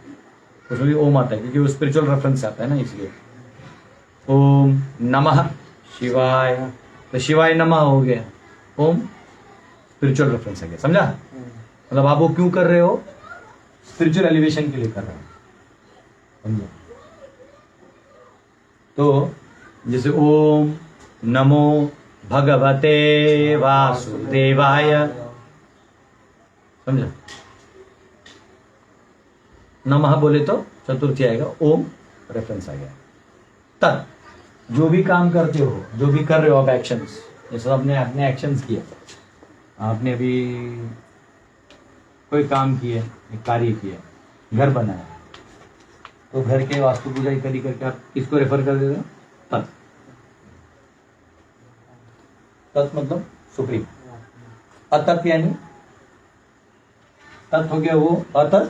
उसमें भी ओम आता है क्योंकि वो स्पिरिचुअल रेफरेंस आता है ना, इसलिए। ओम नमः शिवाय, तो शिवाय नमः हो गया, ओम स्पिरिचुअल रेफरेंस आ गया। समझा? मतलब आप वो क्यों कर रहे हो? स्पिरिचुअल एलिवेशन के लिए कर रहे हो। समझो? तो जैसे ओम नमो भगवते वासुदेवाय, समझो? नमः बोले तो चतुर्थी आएगा, ओम रेफरेंस आ गया। तब जो भी काम करते हो, जो भी कर रहे हो आप एक्शंस, जैसे आपने अपने एक्शंस किए, आपने अभी कोई काम किया, एक कार्य किया, घर बनाया, तो घर के वास्तु पूजा इत्यादि करके आप किसको रेफर कर देते हो? तत्। तत् मतलब सुप्रीम। अतत् यानी तत् हो गया वो अतत्।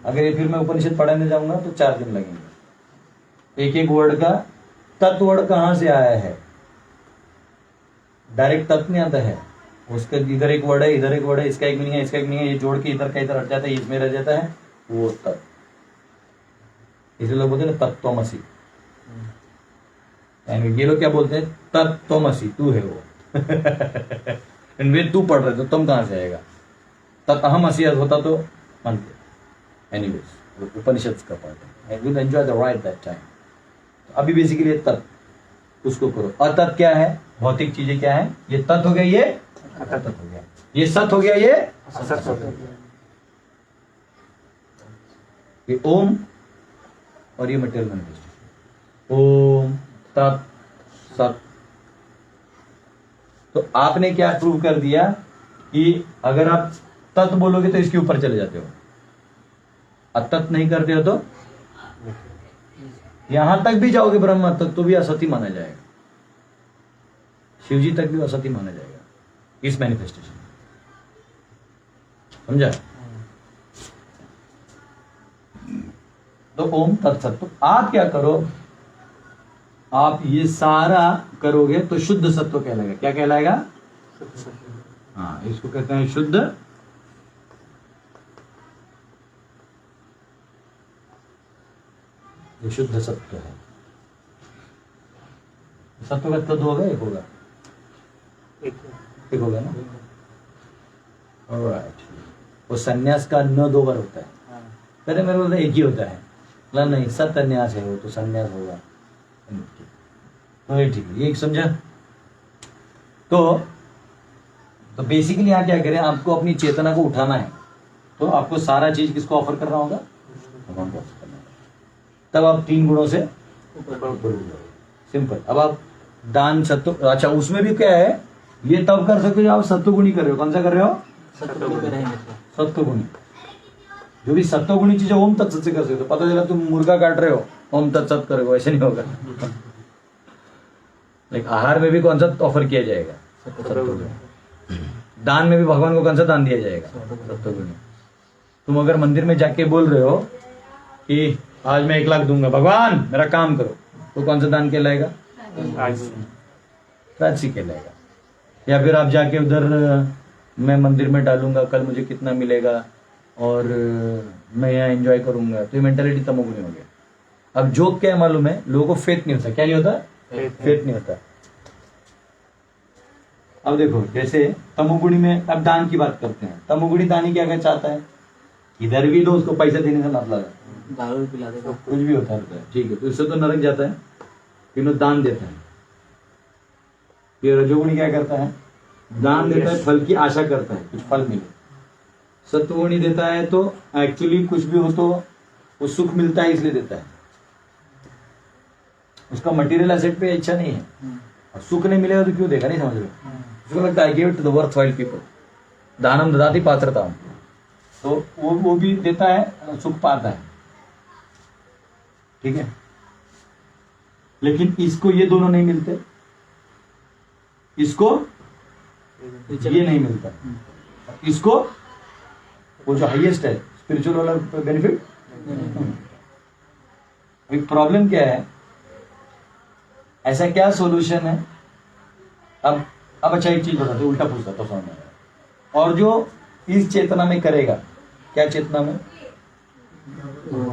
अगर ये फिर मैं उपनिषद पढ़ाने जाऊंगा तो 4 दिन लगेंगे। एक एक वर्ड का तत् वर्ड कहां से आया है, डायरेक्ट तत् नहीं आता है, उसका इधर एक वर्ड है, इधर एक वर्ड है, इसका एक मीनिंग है, इसका एक मीनिंग है, ये जोड़ के इधर का इधर हट जाता है, इसमें रह जाता है, वो तत्। इसलिए लोग बोलते हैं तत्त्वमसि। ये लोग क्या बोलते हैं? तत्त्वमसि, तू है वो। तू पढ़ रहे तो तुम कहां से आएगा? तत्अहमसि होता तो मानते। एनीवेज उपनिषद का पार्ट है, will enjoy the right that time. अभी बेसिकली तत् उसको करो। अतत् क्या है? भौतिक चीजें क्या है? ये तत् हो गया, ये अतत् हो गया, ये सत हो गया, ये असत हो गया। ये ओम और ये मटेरियल मैनिफेस्टेशन, ओम तत् सत। तो आपने क्या प्रूव कर दिया कि अगर आप तत् बोलोगे तो इसके ऊपर चले जाते हो, अतत् नहीं करते हो तो यहां तक भी जाओगे ब्रह्म तक तो भी असत्य माना जाएगा, शिवजी तक भी असत्य माना जाएगा इस मैनिफेस्टेशन। समझा? तो ओम तत्सत। तो आप क्या करो, आप ये सारा करोगे तो शुद्ध सत्व कहलाएगा। क्या कहलाएगा? हाँ, इसको कहते हैं शुद्ध। ये शुद्ध सत्व है। सत्व का तत्व होगा, एक होगा, एक होगा ना। ऑलराइट। वो सन्यास का न 2 बार होता है। पहले मेरे को एक ही होता है, नहीं सत्यान्यास है वो, तो सन्यास होगा। तो ये ठीक है, ये समझा? तो बेसिकली यहाँ क्या करें, आपको अपनी चेतना को उठाना है, तो आपको सारा चीज किसको ऑफर करना होगा? भगवान को ऑफर करना होगा। तब आप 3 गुणों से सिंपल। अब आप दान सत्व, अच्छा उसमें भी क्या है, ये तब कर सकते हो आप सत्वगुणी कर रहे हो। कौन सा कर रहे हो? सत्वगुणी। जो भी सत्वगुणी चीज ओम तत्सत से कर सकते हो। पता चला तुम मुर्गा काट रहे हो, ओम तत्सत करोगे, ऐसे नहीं होगा। लाइक आहार में भी कौन सा ऑफर किया जाएगा? दान में भी भगवान को कौन सा दान दिया जाएगा? सत्वगुणी। तुम अगर मंदिर में जाके बोल रहे हो कि आज मैं 1 लाख दूंगा, भगवान मेरा काम करो, तो कौन सा दान कहलाएगा? राजसी कहलाएगा। या फिर आप जाके उधर मैं मंदिर में डालूंगा, कल मुझे कितना मिलेगा और मैं यहाँ एंजॉय करूंगा, तो ये मेंटालिटी तमोगुणी हो गया। अब जोक क्या है मालूम है, लोगों को फेथ नहीं होता। क्या नहीं होता? फेथ नहीं होता। अब देखो, जैसे तमोगुणी में अब दान की बात करते हैं, तमोगुणी दानी क्या चाहता है? इधर भी दो, उसको पैसा देने का मतलब है, दारू पिला देगा, कुछ भी होता है, ठीक है, तो इससे तो नरक जाता है, फिर दान देता है। ये रजोगुणी क्या करता है? दान देता है, फल की आशा करता है, कुछ फल मिले। सत्वगुणी देता है तो एक्चुअली कुछ भी हो तो वो सुख मिलता है इसलिए देता है, उसका मटेरियल एसेट पे इच्छा नहीं है। और सुख नहीं मिलेगा तो क्यों देगा, नहीं समझ रहे? उसको लगता है give it to the worthwhile people, दानम ददाति पात्रता, तो वो भी देता है, सुख पाता है, ठीक है। लेकिन इसको ये दोनों नहीं मिलते, इसको ये नहीं मिलता, इसको वो जो हाईएस्ट है स्पिरिचुअल वाला बेनिफिट। एक प्रॉब्लम क्या है, ऐसा क्या सॉल्यूशन है? अब अच्छा एक चीज बताते, उल्टा पूछता तो समझ में आएगा। और जो इस चेतना में करेगा, क्या चेतना में?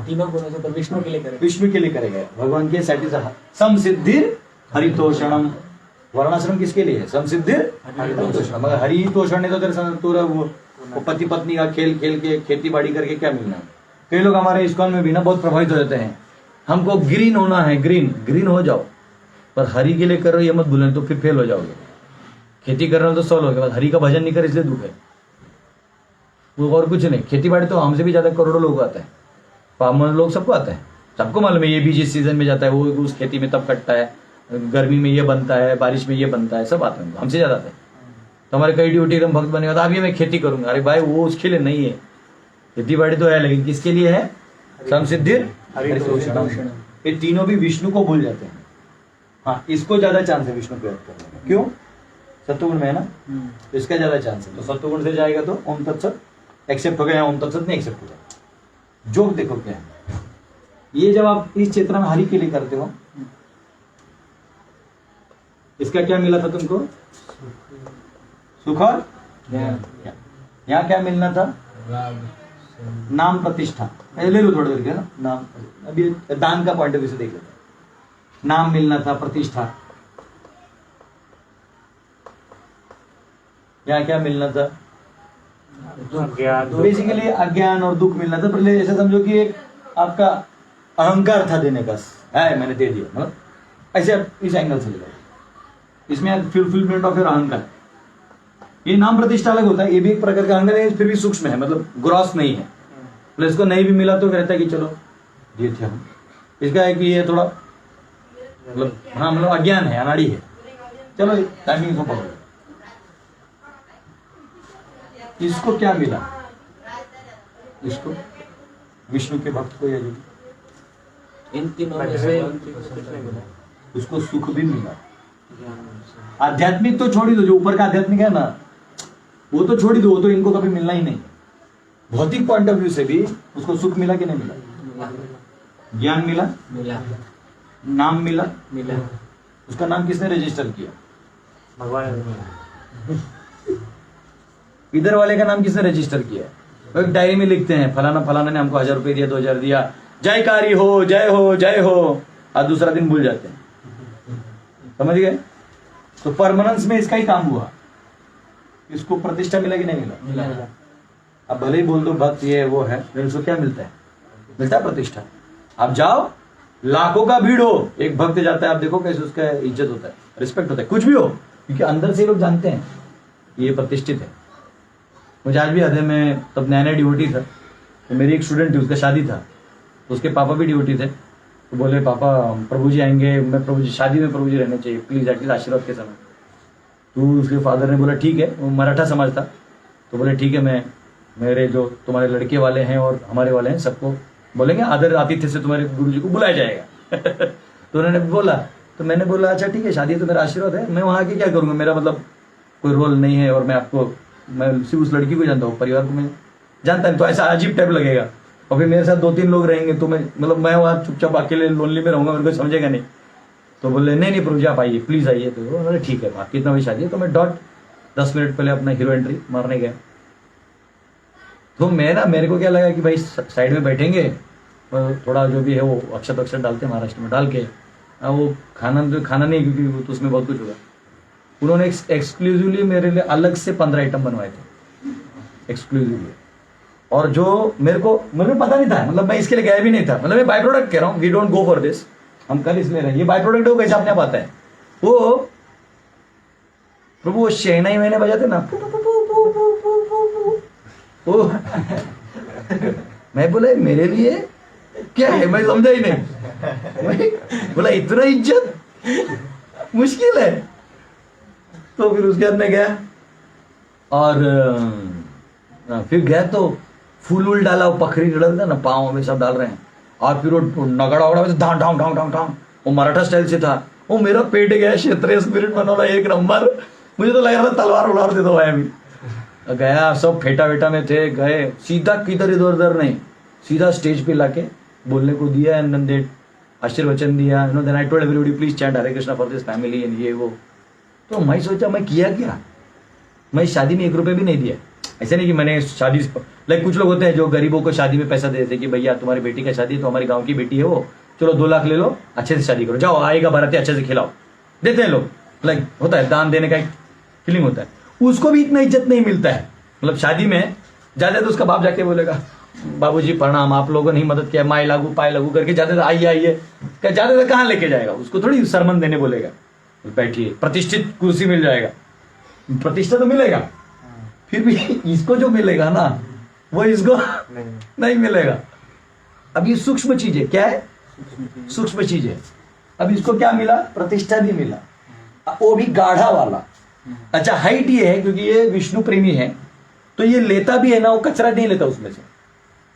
तीनों गुणों से तो विष्णु के लिए करेगा, विष्णु के लिए करेगा, भगवान के सेटिस्फाई। समसिद्धिर हरितोषणम, वर्णाश्रम किसके लिए है? समसिद्धिर हरितोषणम। मगर हरितोषण ने तो तेरे वो पति पत्नी का खेल खेल के खेती बाड़ी करके क्या मिलना है? कई लोग हमारे इस्कॉन में भी ना बहुत प्रभावित हो जाते हैं, हमको ग्रीन होना है, ग्रीन हो जाओ, पर हरि के लिए कर रहे हो ये मत भूलना, तो फिर फेल हो जाओगे। खेती कर रहे हो तो सॉल्व हो गया, हरि का भजन नहीं कर इसलिए दुख है, वो और कुछ नहीं। खेती बाड़ी तो हमसे भी ज्यादा करोड़ों लोग आता है, फार्मर लोग सबको आता है, सबको मालूम है ये बीज इस सीजन में जाता है, वो उस खेती में तब कटता है, गर्मी में ये बनता है, बारिश में ये बनता है, सब आता है, हमसे ज्यादा आता है। तो हमारे कई ड्यूटी एकदम भक्त बनेगा तो अभी मैं खेती करूंगा, अरे भाई वो उसके लिए नहीं है, खेती बाड़ी तो है लेकिन किसके लिए है? समसिद्धिर हरितोषणम। ये तीनों भी विष्णु को भूल जाते हैं। हाँ, इसको ज्यादा चांस है विष्णु को याद करने का, क्यों? सत्वगुण में है ना, तो इसका ज्यादा चांस है। तो सत्वगुण से जाएगा तो ओम तत्सत एक्सेप्ट हो गया, ओम तत्सत नहीं एक्सेप्ट होगा। जोग देखो क्या है, ये जब आप इस चेतना में हरि के लिए करते हो, इसका क्या मिला था तुमको? सुख और यहाँ क्या मिलना था? नाम प्रतिष्ठा। ले लो थोड़ी देर के ना, नाम अभी दान का पॉइंट ऑफ व्यू से देख लेते हैं। नाम मिलना था, प्रतिष्ठा, यहाँ क्या मिलना था? बेसिकली अज्ञान और दुख मिलना था। पहले ऐसा समझो कि एक आपका अहंकार था देने का, है मैंने दे दिया, मतलब ऐसे आप इस एंगल से ले लो, इसमें फुलफिलमेंट ऑफ योर अहंकार। ये नाम प्रतिष्ठा अलग होता है, ये भी एक प्रकार का अहंकार है, फिर भी सूक्ष्म है, मतलब ग्रॉस नहीं है। प्लस को नहीं भी मिला तो कहता है कि चलो ये थे हम। इसका है कि ये थोड़ा मतलब हाँ मतलब अज्ञान है, अनाड़ी है, चलो टाइमिंग को पकड़ो। इसको क्या मिला? इसको विष्णु के भक्त को, या जो इन तीनों में से उसको सुख भी मिला। आध्यात्मिक तो छोड़ ही दो, जो ऊपर का आध्यात्मिक है ना वो तो छोड़ ही दो, वो तो इनको कभी मिलना ही नहीं। भौतिक पॉइंट ऑफ व्यू से भी उसको सुख मिला कि नहीं मिला? ज्ञान मिला, नाम मिला, उसका नाम किसने रजिस्टर किया? भगवान। इधर वाले का नाम किसने रजिस्टर किया? वो एक डायरी में लिखते हैं फलाना फलाना ने हमको 1000 रुपये दिया, 2000 दिया, जयकारी हो, जय हो, जय हो, और दूसरा दिन भूल जाते हैं। समझ गए? तो परमानेंस में इसका ही काम हुआ। इसको प्रतिष्ठा मिला कि नहीं मिला? अब भले ही बोल दो भक्त ये वो है, लेकिन उसको क्या मिलता है? मिलता है प्रतिष्ठा। आप जाओ, लाखों का भीड़ हो, एक भक्त जाता है, आप देखो कैसे उसका इज्जत होता है, रिस्पेक्ट होता है, कुछ भी हो, क्योंकि अंदर से लोग जानते हैं ये प्रतिष्ठित है। मुझे आज भी याद है, मैं तब नया नया डिवोटी था, तो मेरी एक स्टूडेंट थी, उसका शादी था, तो उसके पापा भी डिवोटी थे, तो बोले पापा प्रभु जी आएंगे, मैं प्रभु जी शादी में प्रभु जी रहने चाहिए प्लीज एटलीस्ट आशीर्वाद के समय। तो उसके फादर ने बोला ठीक है, वो मराठा समाज था, तो बोले ठीक है, मैं मेरे जो तुम्हारे लड़के वाले हैं और हमारे वाले हैं सबको बोलेंगे, आदर आतिथ्य से तुम्हारे गुरु जी को बुलाया जाएगा। तो उन्होंने बोला, तो मैंने बोला अच्छा ठीक है, शादी तो मेरा आशीर्वाद है, मैं वहाँ आके क्या करूँगा, मेरा मतलब कोई रोल नहीं है, और मैं आपको मैं सिर्फ उस लड़की को जानता हूँ, परिवार को मैं जानता नहीं, तो ऐसा अजीब टाइप लगेगा। और फिर मेरे साथ 2-3 लोग रहेंगे, तो मैं मतलब मैं वहाँ चुपचाप अकेले लोनली में रहूंगा, मेरे को समझेगा नहीं। तो बोले नहीं प्रभु जी आप आइए प्लीज आइए। तो बोले ठीक है, बाकी कितना बजे शादी है? तो मैं डॉट 10 मिनट पहले अपना हीरो एंट्री मारने गया। तो मैं ना, मेरे को क्या लगा कि भाई साइड में बैठेंगे, थोड़ा जो भी है वो अक्षत अक्षत डालते हैं महाराष्ट्र में, डाल के वो खाना नहीं, क्योंकि तो उसमें बहुत कुछ होगा। उन्होंने एक्सक्लूसिवली मेरे लिए अलग से 15 आइटम बनवाए थे एक्सक्लूसिवली, और जो मेरे को पता नहीं था, मतलब मैं इसके लिए गया भी नहीं था, मतलब मैं बाय प्रोडक्ट कह रहा हूँ, we don't go for this, हम कल इसलिए रहे, ये बाय प्रोडक्ट हो कैसे अपने आप आता है। वो प्रभु वो शहनाई मैंने बजाते ना, वो मैं बोला मेरे लिए क्या है, मैं समझा ही नहीं। मैं बोला इतना इज्जत मुश्किल है। तो फिर उसके बाद में गया और फिर गया तो फूल वूल डाला, वो पखरी डलता ना पाँव में सब डाल रहे हैं, और फिर वो नगड़ा वगड़ा में ढांग ढांग ढांग ढांग ढांग, वो मराठा स्टाइल से था। वो मेरा पेट गया, क्षेत्रीय स्पिरिट बनवाला एक नंबर। मुझे तो लग रहा था तलवार उलार दे दो भाई अभी। गया सब फेटा वेटा में थे, गए सीधा किधर इधर उधर नहीं, सीधा स्टेज पे लाके बोलने को दिया, एंड देन दे आशीर्वचन दिया, you know, then I told everybody please chant Hare Krishna for this family and ये वो। तो मैं सोचा मैं किया क्या, मैं शादी में 1 रुपये भी नहीं दिया। ऐसे नहीं कि मैंने शादी, लाइक कुछ लोग होते हैं जो गरीबों को शादी में पैसा दे देते कि भैया तुम्हारी बेटी का शादी है तो हमारी गांव की बेटी है वो, चलो 2 लाख ले लो, अच्छे से शादी करो, जाओ आएगा बाराती अच्छे से खिलाओ, देते हैं लोग। लाइक होता है दान देने का एक फीलिंग होता है, उसको भी इतना इज्जत नहीं मिलता है। मतलब शादी में जाते तो उसका बाप जाके बोलेगा बाबूजी प्रणाम, आप लोगों ने ही मदद किया, माई लागू पाए लागू करके जाते थे, आइए आइए, जाते थे कहाँ लेके जाएगा, उसको थोड़ी सरमन देने बोलेगा, बैठिए प्रतिष्ठित कुर्सी मिल जाएगा, प्रतिष्ठा तो मिलेगा, फिर भी इसको जो मिलेगा ना वो इसको नहीं मिलेगा। अब ये सूक्ष्म चीज है, क्या है सूक्ष्म चीज है। अब इसको क्या मिला, प्रतिष्ठा भी मिला, वो भी गाढ़ा वाला। अच्छा हाइट ये है क्योंकि ये विष्णु प्रेमी है, तो ये लेता भी है ना, वो कचरा नहीं लेता उसमें से,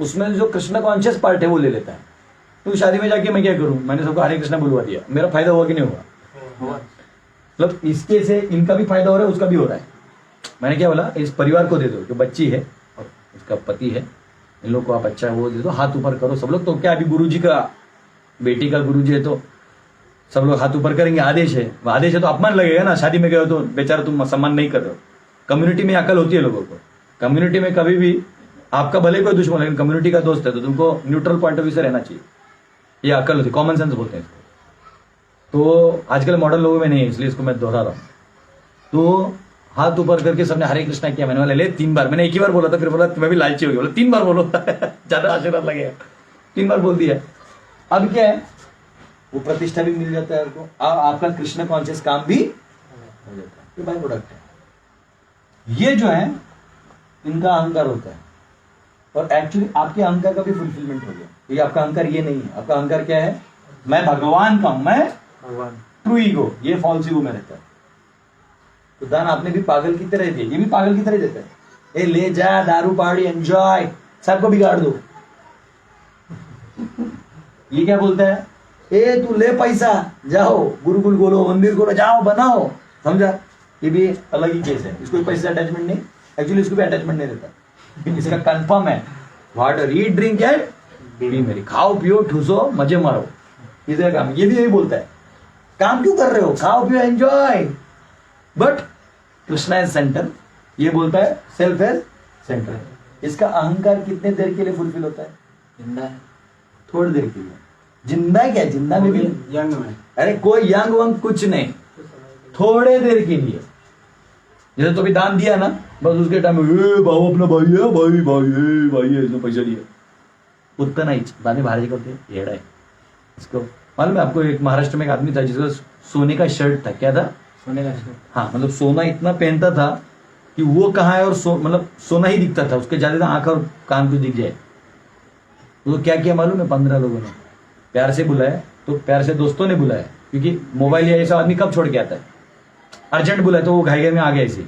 उसमें जो कृष्ण कॉन्शियस पार्ट है वो ले लेता है। तो शादी में जाके मैं क्या करूं, मैंने सबको हरे कृष्णा बुलवा दिया, मेरा फायदा हुआ कि नहीं हुआ? मतलब इसके से इनका भी फायदा हो रहा है, उसका भी हो रहा है। मैंने क्या बोला, इस परिवार को दे दो, जो बच्ची है और उसका पति है, इन लोग को आप अच्छा वो दे दो, हाथ ऊपर करो सब लोग। तो क्या अभी गुरुजी का, बेटी का गुरुजी है तो सब लोग हाथ ऊपर करेंगे, आदेश है, आदेश है तो अपमान लगेगा ना। शादी में गए हो तो बेचारा तुम सम्मान नहीं कर रहे हो। कम्युनिटी में अकल होती है लोगों को, कम्युनिटी में कभी भी आपका भले कोई दुश्मन लेकिन कम्युनिटी का दोस्त है तो तुमको न्यूट्रल पॉइंट ऑफ व्यू से रहना चाहिए, ये अकल होती है, कॉमन सेंस बोलते हैं इसको। तो आजकल मॉडर्न लोगों में नहीं है, इसलिए इसको मैं दोहरा रहा हूँ। तो हाथ ऊपर करके सबने हरे कृष्णा किया, मैंने बोला ले 3 बार, मैंने 1 ही बार बोला था, फिर बोला मैं भी लालची हो गया, बोला 3 बार बोलो ज्यादा आशीर्वाद लगेगा, 3 बार बोल दिया। अब क्या है, वो प्रतिष्ठा भी मिल जाता है आपको, आपका कृष्ण कॉन्शियस काम भी हो जाता है, ये बाय प्रोडक्ट है। ये जो है इनका अहंकार होता है, और एक्चुअली आपके अहंकार का भी फुलफिलमेंट हो गया। ये आपका अहंकार ये नहीं है, आपका अहंकार क्या है, मैं भगवान का हूं, मैं भगवान, ट्रू ईगो, ये फॉल्स ईगो में रहता है। तो दान आपने भी पागल की तरह दिया, ये भी पागल की तरह देता है, ए ले जा दारू पार्टी एंजॉय, सबको बिगाड़ दो। ये क्या बोलता है, ए तू ले पैसा, जाओ गुरुकुल खोलो, मंदिर खोलो, जाओ बनाओ, समझा। ये भी अलग ही केस है, इसको पैसे अटैचमेंट नहीं, एक्चुअली इसको भी अटैचमेंट नहीं रहता, इसका कंफर्म है water eat drink and be merry, खाओ पियो ठूसो मजे मारो, इसका काम। ये भी यही बोलता है, काम क्यों कर रहे हो, खाओ पियो enjoy, but Krishna is centre. ये बोलता है सेल्फ एज सेंटर। इसका अहंकार कितने देर के लिए फुलफिल होता है, जिंदा है थोड़ी देर के लिए। जिंदा क्या, जिंदा में भी यंग में, अरे कोई यंग वंग कुछ नहीं, थोड़े देर के लिए। जैसे तो भी दान दिया ना, बस उसके टाइम में बाबू अपना भाई है, भाई भाई है, भाई है, इसने पैसा दिया, उतना ही दाने बाहर करते येड़ा है इसको। मालूम है आपको, एक महाराष्ट्र में एक आदमी था जिसका सोने का शर्ट था, क्या था, सोने का शर्ट, हाँ मतलब सोना इतना पहनता था कि वो कहाँ है और मतलब सोना ही दिखता था, उसके ज्यादा आंख और कान कुछ दिख जाए। तो क्या किया मालूम है, 15 लोगों ने प्यार से बुलाया, तो प्यार से दोस्तों ने बुलाया, क्योंकि मोबाइल या ऐसा आदमी कब छोड़ के आता है, अर्जेंट बुलाया, तो वो घाई में आ गया ऐसे,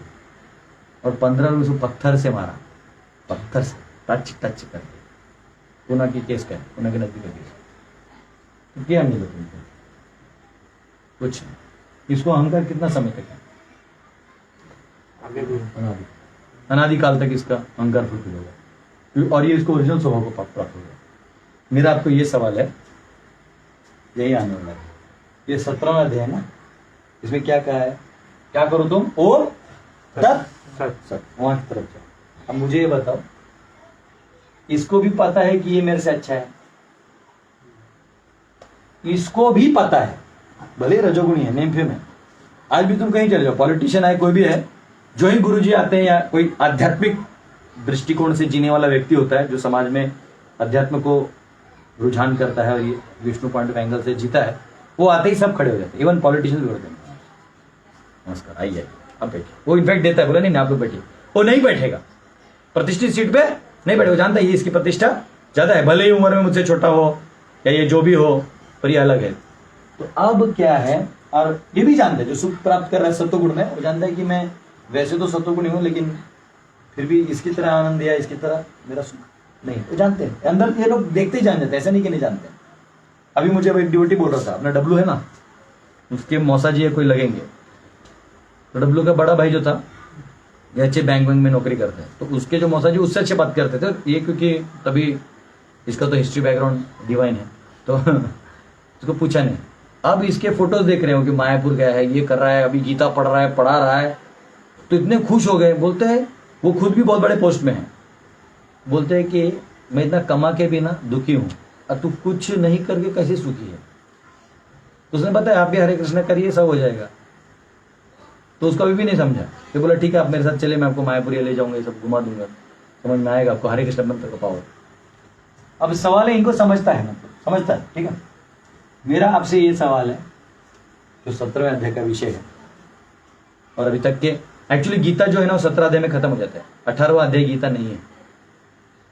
और 15 लोग उसको पत्थर से मारा, पत्थर से टच टच करके। पुणे की केस का, पुणे के नजदीक का केस। तो क्या मिला तुमको, कुछ नहीं। इसको अहंकार कितना समय तक है, आगे भी अनादिकाल तक इसका अहंकार फुलफिल होगा, और ये इसको ओरिजिनल स्वभाव को प्राप्त होगा। मेरा आपको ये सवाल है, यही आने वाला है, ये 17वां अध्याय है ना, इसमें क्या कहा है, क्या करो तुम, ओम तत् सत, वहां की तरफ जाओ। अब मुझे ये बताओ, इसको भी पता है कि ये मेरे से अच्छा है, इसको भी पता है, भले रजोगुणी है, नेम फेम है। आज भी तुम कहीं चले जाओ, पॉलिटिशियन है, कोई भी है, जो ही गुरुजी आते हैं या कोई आध्यात्मिक दृष्टिकोण से जीने वाला व्यक्ति होता है, जो समाज में अध्यात्म को रुझान करता है और ये विष्णु पॉइंट ऑफ एंगल से जीता है, वो आते ही सब खड़े हो जाते हैं, इवन पॉलिटिशियन भी होते हैं। नमस्कार, आइए। आप बैठिए। वो इनफैक्ट देता है, बोला नहीं आप लोग बैठिए। वो नहीं बैठेगा, प्रतिष्ठित सीट पे नहीं बैठेगा, जानता है ये इसकी प्रतिष्ठा ज्यादा है, भले ही उम्र में मुझसे छोटा हो या ये जो भी हो, पर ये अलग है। तो अब क्या है, और ये भी जानता है जो सुख प्राप्त कर रहा है सत्वगुण में, वो जानता है कि मैं वैसे तो सत्वगुण हूँ, लेकिन फिर भी इसकी तरह आनंद या इसकी तरह मेरा सुख नहीं। वो जानते हैं अंदर, ये लोग देखते ही जान जाते हैं, ऐसा नहीं कि नहीं जानते। अभी मुझे एक डिवोटी बोल रहा था, अपना डब्लू है ना, उसके मौसा जी है कोई लगेंगे, तो डब्लू का बड़ा भाई जो था ये अच्छे बैंक में नौकरी करते हैं, तो उसके जो मौसा जी उससे अच्छे बात करते थे ये, क्योंकि तभी इसका तो हिस्ट्री बैकग्राउंड डिवाइन है, तो उसको पूछा नहीं। अब इसके फोटोज देख रहे हो कि मायापुर गया है, ये कर रहा है, अभी गीता पढ़ रहा है, पढ़ा रहा है, तो इतने खुश हो गए। बोलते हैं वो खुद भी बहुत बड़े पोस्ट में है, बोलते हैं कि मैं इतना कमा के भी ना दुखी हूं, और तू कुछ नहीं करके कैसे सुखी है। तो उसने बताया आप भी हरे कृष्ण करिए, सब हो जाएगा। तो उसको अभी भी नहीं समझा, तो बोला ठीक है आप मेरे साथ चले, मैं आपको मायापुरी ले जाऊंगा, ये सब घुमा दूंगा, समझ में आएगा आपको हरे कृष्ण मंत्र का पावर। अब सवाल है, इनको समझता है, मतलब समझता है, ठीक है। मेरा आपसे ये सवाल है जो 17वें अध्याय का विषय है, और अभी तक के एक्चुअली गीता जो है ना वो 17 अध्याय में खत्म हो जाता है, 18वां अध्याय गीता नहीं है।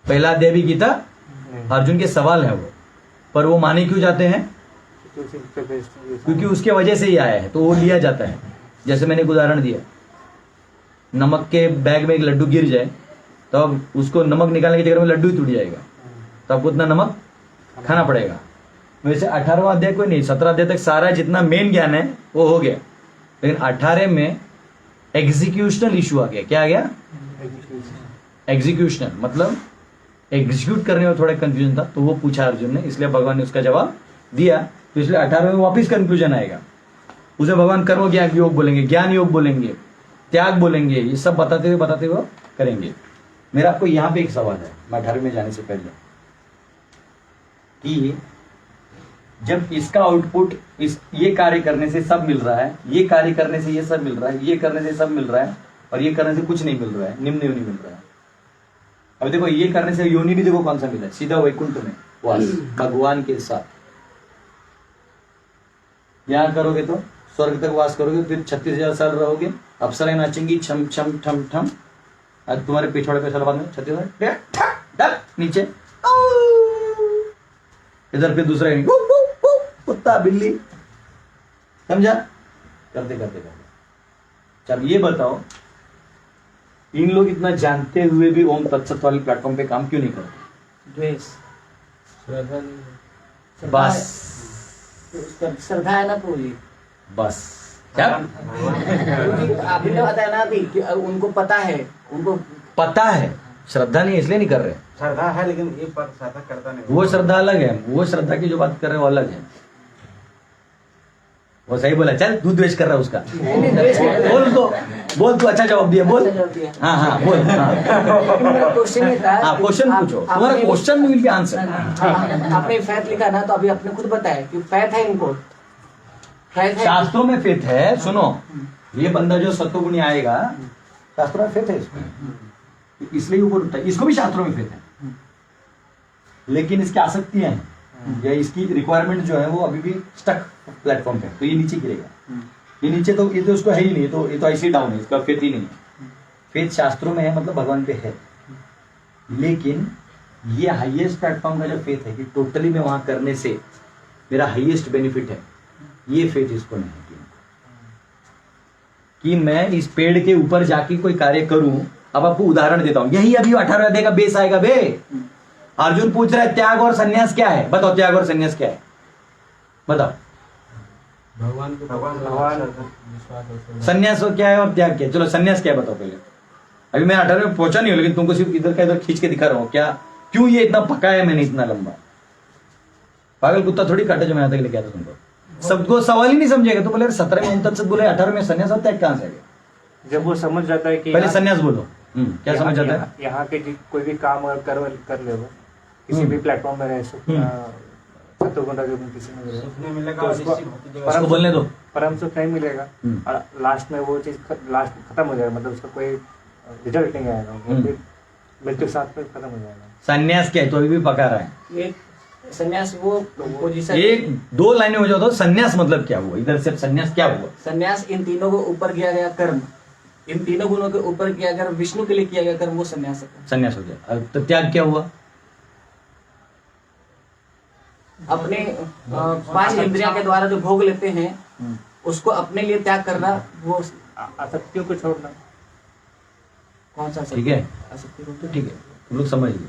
पहला अध्याय भी गीता अर्जुन के सवाल है वो, पर वो माने क्यों जाते हैं, क्योंकि उसके वजह से ही आया है, तो वो लिया जाता है। जैसे मैंने एक उदाहरण दिया, नमक के बैग में एक लड्डू गिर जाए तो अब उसको नमक निकालने के चक्कर में लड्डू ही टूट जाएगा, तो आपको उतना नमक खाना पड़ेगा। वैसे 18वां अध्याय कोई नहीं, 17 अध्याय तक सारा जितना मेन ज्ञान है वो हो गया, लेकिन 18 में एग्जीक्यूशनल इशू आ गया। क्या आ गया, एग्जीक्यूशनल, मतलब एग्जीक्यूट करने में थोड़ा कंफ्यूजन था, तो वो पूछा अर्जुन ने, इसलिए भगवान ने उसका जवाब दिया। तो इसलिए 18 में वापिस कंक्लूजन आएगा, उसे भगवान कर्म ज्ञान योग बोलेंगे, ज्ञान योग बोलेंगे, त्याग बोलेंगे, ये सब बताते हुए करेंगे। मेरा आपको यहाँ पे एक सवाल है, मैं 18 में जाने से पहले, कि जब इसका आउटपुट ये कार्य करने से सब मिल रहा है, ये कार्य करने से ये सब मिल रहा है, ये करने से सब मिल रहा है, और ये करने से कुछ नहीं मिल रहा है, निम्न योनि मिल रहा है। अब देखो ये करने से योनि भी देखो कौन सा मिला है, सीधा वैकुंठ में वास भगवान के साथ। यहां करोगे तो स्वर्ग तक वास करोगे, फिर 36,000 साल रहोगे, अप्सराएं नाचेंगी छम छम ठम ठम, आज तुम्हारे पिछवाड़े पे साल बाद में 36,000 नीचे, इधर फिर दूसरा कुत्ता बिल्ली, समझा, करते करते करते। चल ये बताओ, इन लोग इतना जानते हुए भी ओम तत्सत वाली प्लेटफॉर्म पे काम क्यों नहीं करते? द्वेष, बस श्रद्धा है ना पूरी, बस क्या अभी ने बताया ना अभी कि उनको पता है, उनको पता है, श्रद्धा नहीं इसलिए नहीं कर रहे। श्रद्धा है लेकिन ये पर श्रद्धा करता नहीं। वो श्रद्धा अलग है, वो श्रद्धा की जो बात कर रहे हो अलग है। वो सही बोला, चल तू द्वेष कर रहा है उसका, बोल तू अच्छा जवाब दिया, बोल। हाँ हाँ बोल, क्वेश्चन ये था, हाँ क्वेश्चन पूछो, तुम्हारा क्वेश्चन विल बी आंसर। आपने फैथ लिखा ना, तो अभी आपने खुद बताया कि फैथ है, इनको फैथ है, शास्त्रों में फेथ है। सुनो, ये बंदा जो सत्वगुणी आएगा, शास्त्रों में फेथ है इसको, इसलिए ऊपर उठता है, इसको भी शास्त्रों में फेथ है, लेकिन इसकी आसक्तियां हैं या इसकी रिक्वायरमेंट जो है वो अभी भी स्टक प्लेटफॉर्म पे, तो ये नीचे गिरेगा। ये नीचे तो ये तो उसको है ही नहीं, तो ये तो ऐसे डाउन है, इसका फेथ ही नहीं है। फेथ शास्त्रों में है, मतलब भगवान पे है, लेकिन ये हाईएस्ट प्लेटफॉर्म का जो फेथ है कि टोटली में वहां करने से मेरा हाईएस्ट बेनिफिट है, ये फेथ इसको नहीं है कि मैं इस पेड़ के ऊपर जाके कोई कार्य करूं। अब आपको उदाहरण देता हूं, यही अभी 18 अध्याय का बेस आएगा बे। अर्जुन पूछ रहा है त्याग और संन्यास क्या है, बताओ त्याग और संन्यास क्या है, बताओ। भगवान संन्यास क्या है और त्याग क्या है, चलो संन्यास क्या है बताओ पहले। अभी मैं 18 में पहुंचा नहीं हूं, लेकिन तुमको सिर्फ इधर का इधर खींच के दिखा रहा हूं, क्या क्यों ये इतना पका है मैंने इतना लंबा। पागल कुत्ता थोड़ी काटा जो मैं यहां तक लेके आया था तुमको, सबको सवाल ही नहीं समझेगा। तो बोले 17 में ओम तत्सत बोले, 18 में संन्यास और त्याग कहां से आएगा। जब वो समझ जाता है कि पहले संन्यास बोलो, क्या समझ जाता है। यहाँ के कोई भी काम अगर कर ले वो किसी भी प्लेटफॉर्म में रहे, उसको बोलने दो, परम सुख नहीं मिलेगा, और लास्ट में वो चीज लास्ट खत्म हो जाएगा, मतलब उसका कोई रिजल्ट नहीं आएगा, मृत्यु के साथ में खत्म हो जाएगा। संन्यास क्या है, तो अभी भी पका रहा है। संन्यास वो पोजीशन, एक दो लाइनें हो जाओ तो संन्यास मतलब क्या हुआ, इधर से संन्यास क्या हुआ। संन्यास इन तीनों को ऊपर किया गया कर्म, इन तीनों गुणों के ऊपर किया अगर विष्णु के लिए किया गया कर्म वो संन्यास है। संन्यास हो गया। अब तो त्याग क्या हुआ? अपने 5 इंद्रियों के द्वारा जो भोग लेते हैं उसको अपने लिए त्याग करना, वो आसक्तियों को छोड़ना। कौन सा ठीक है, आसक्ति को? तो ठीक है, तुम लोग समझ लीजिए।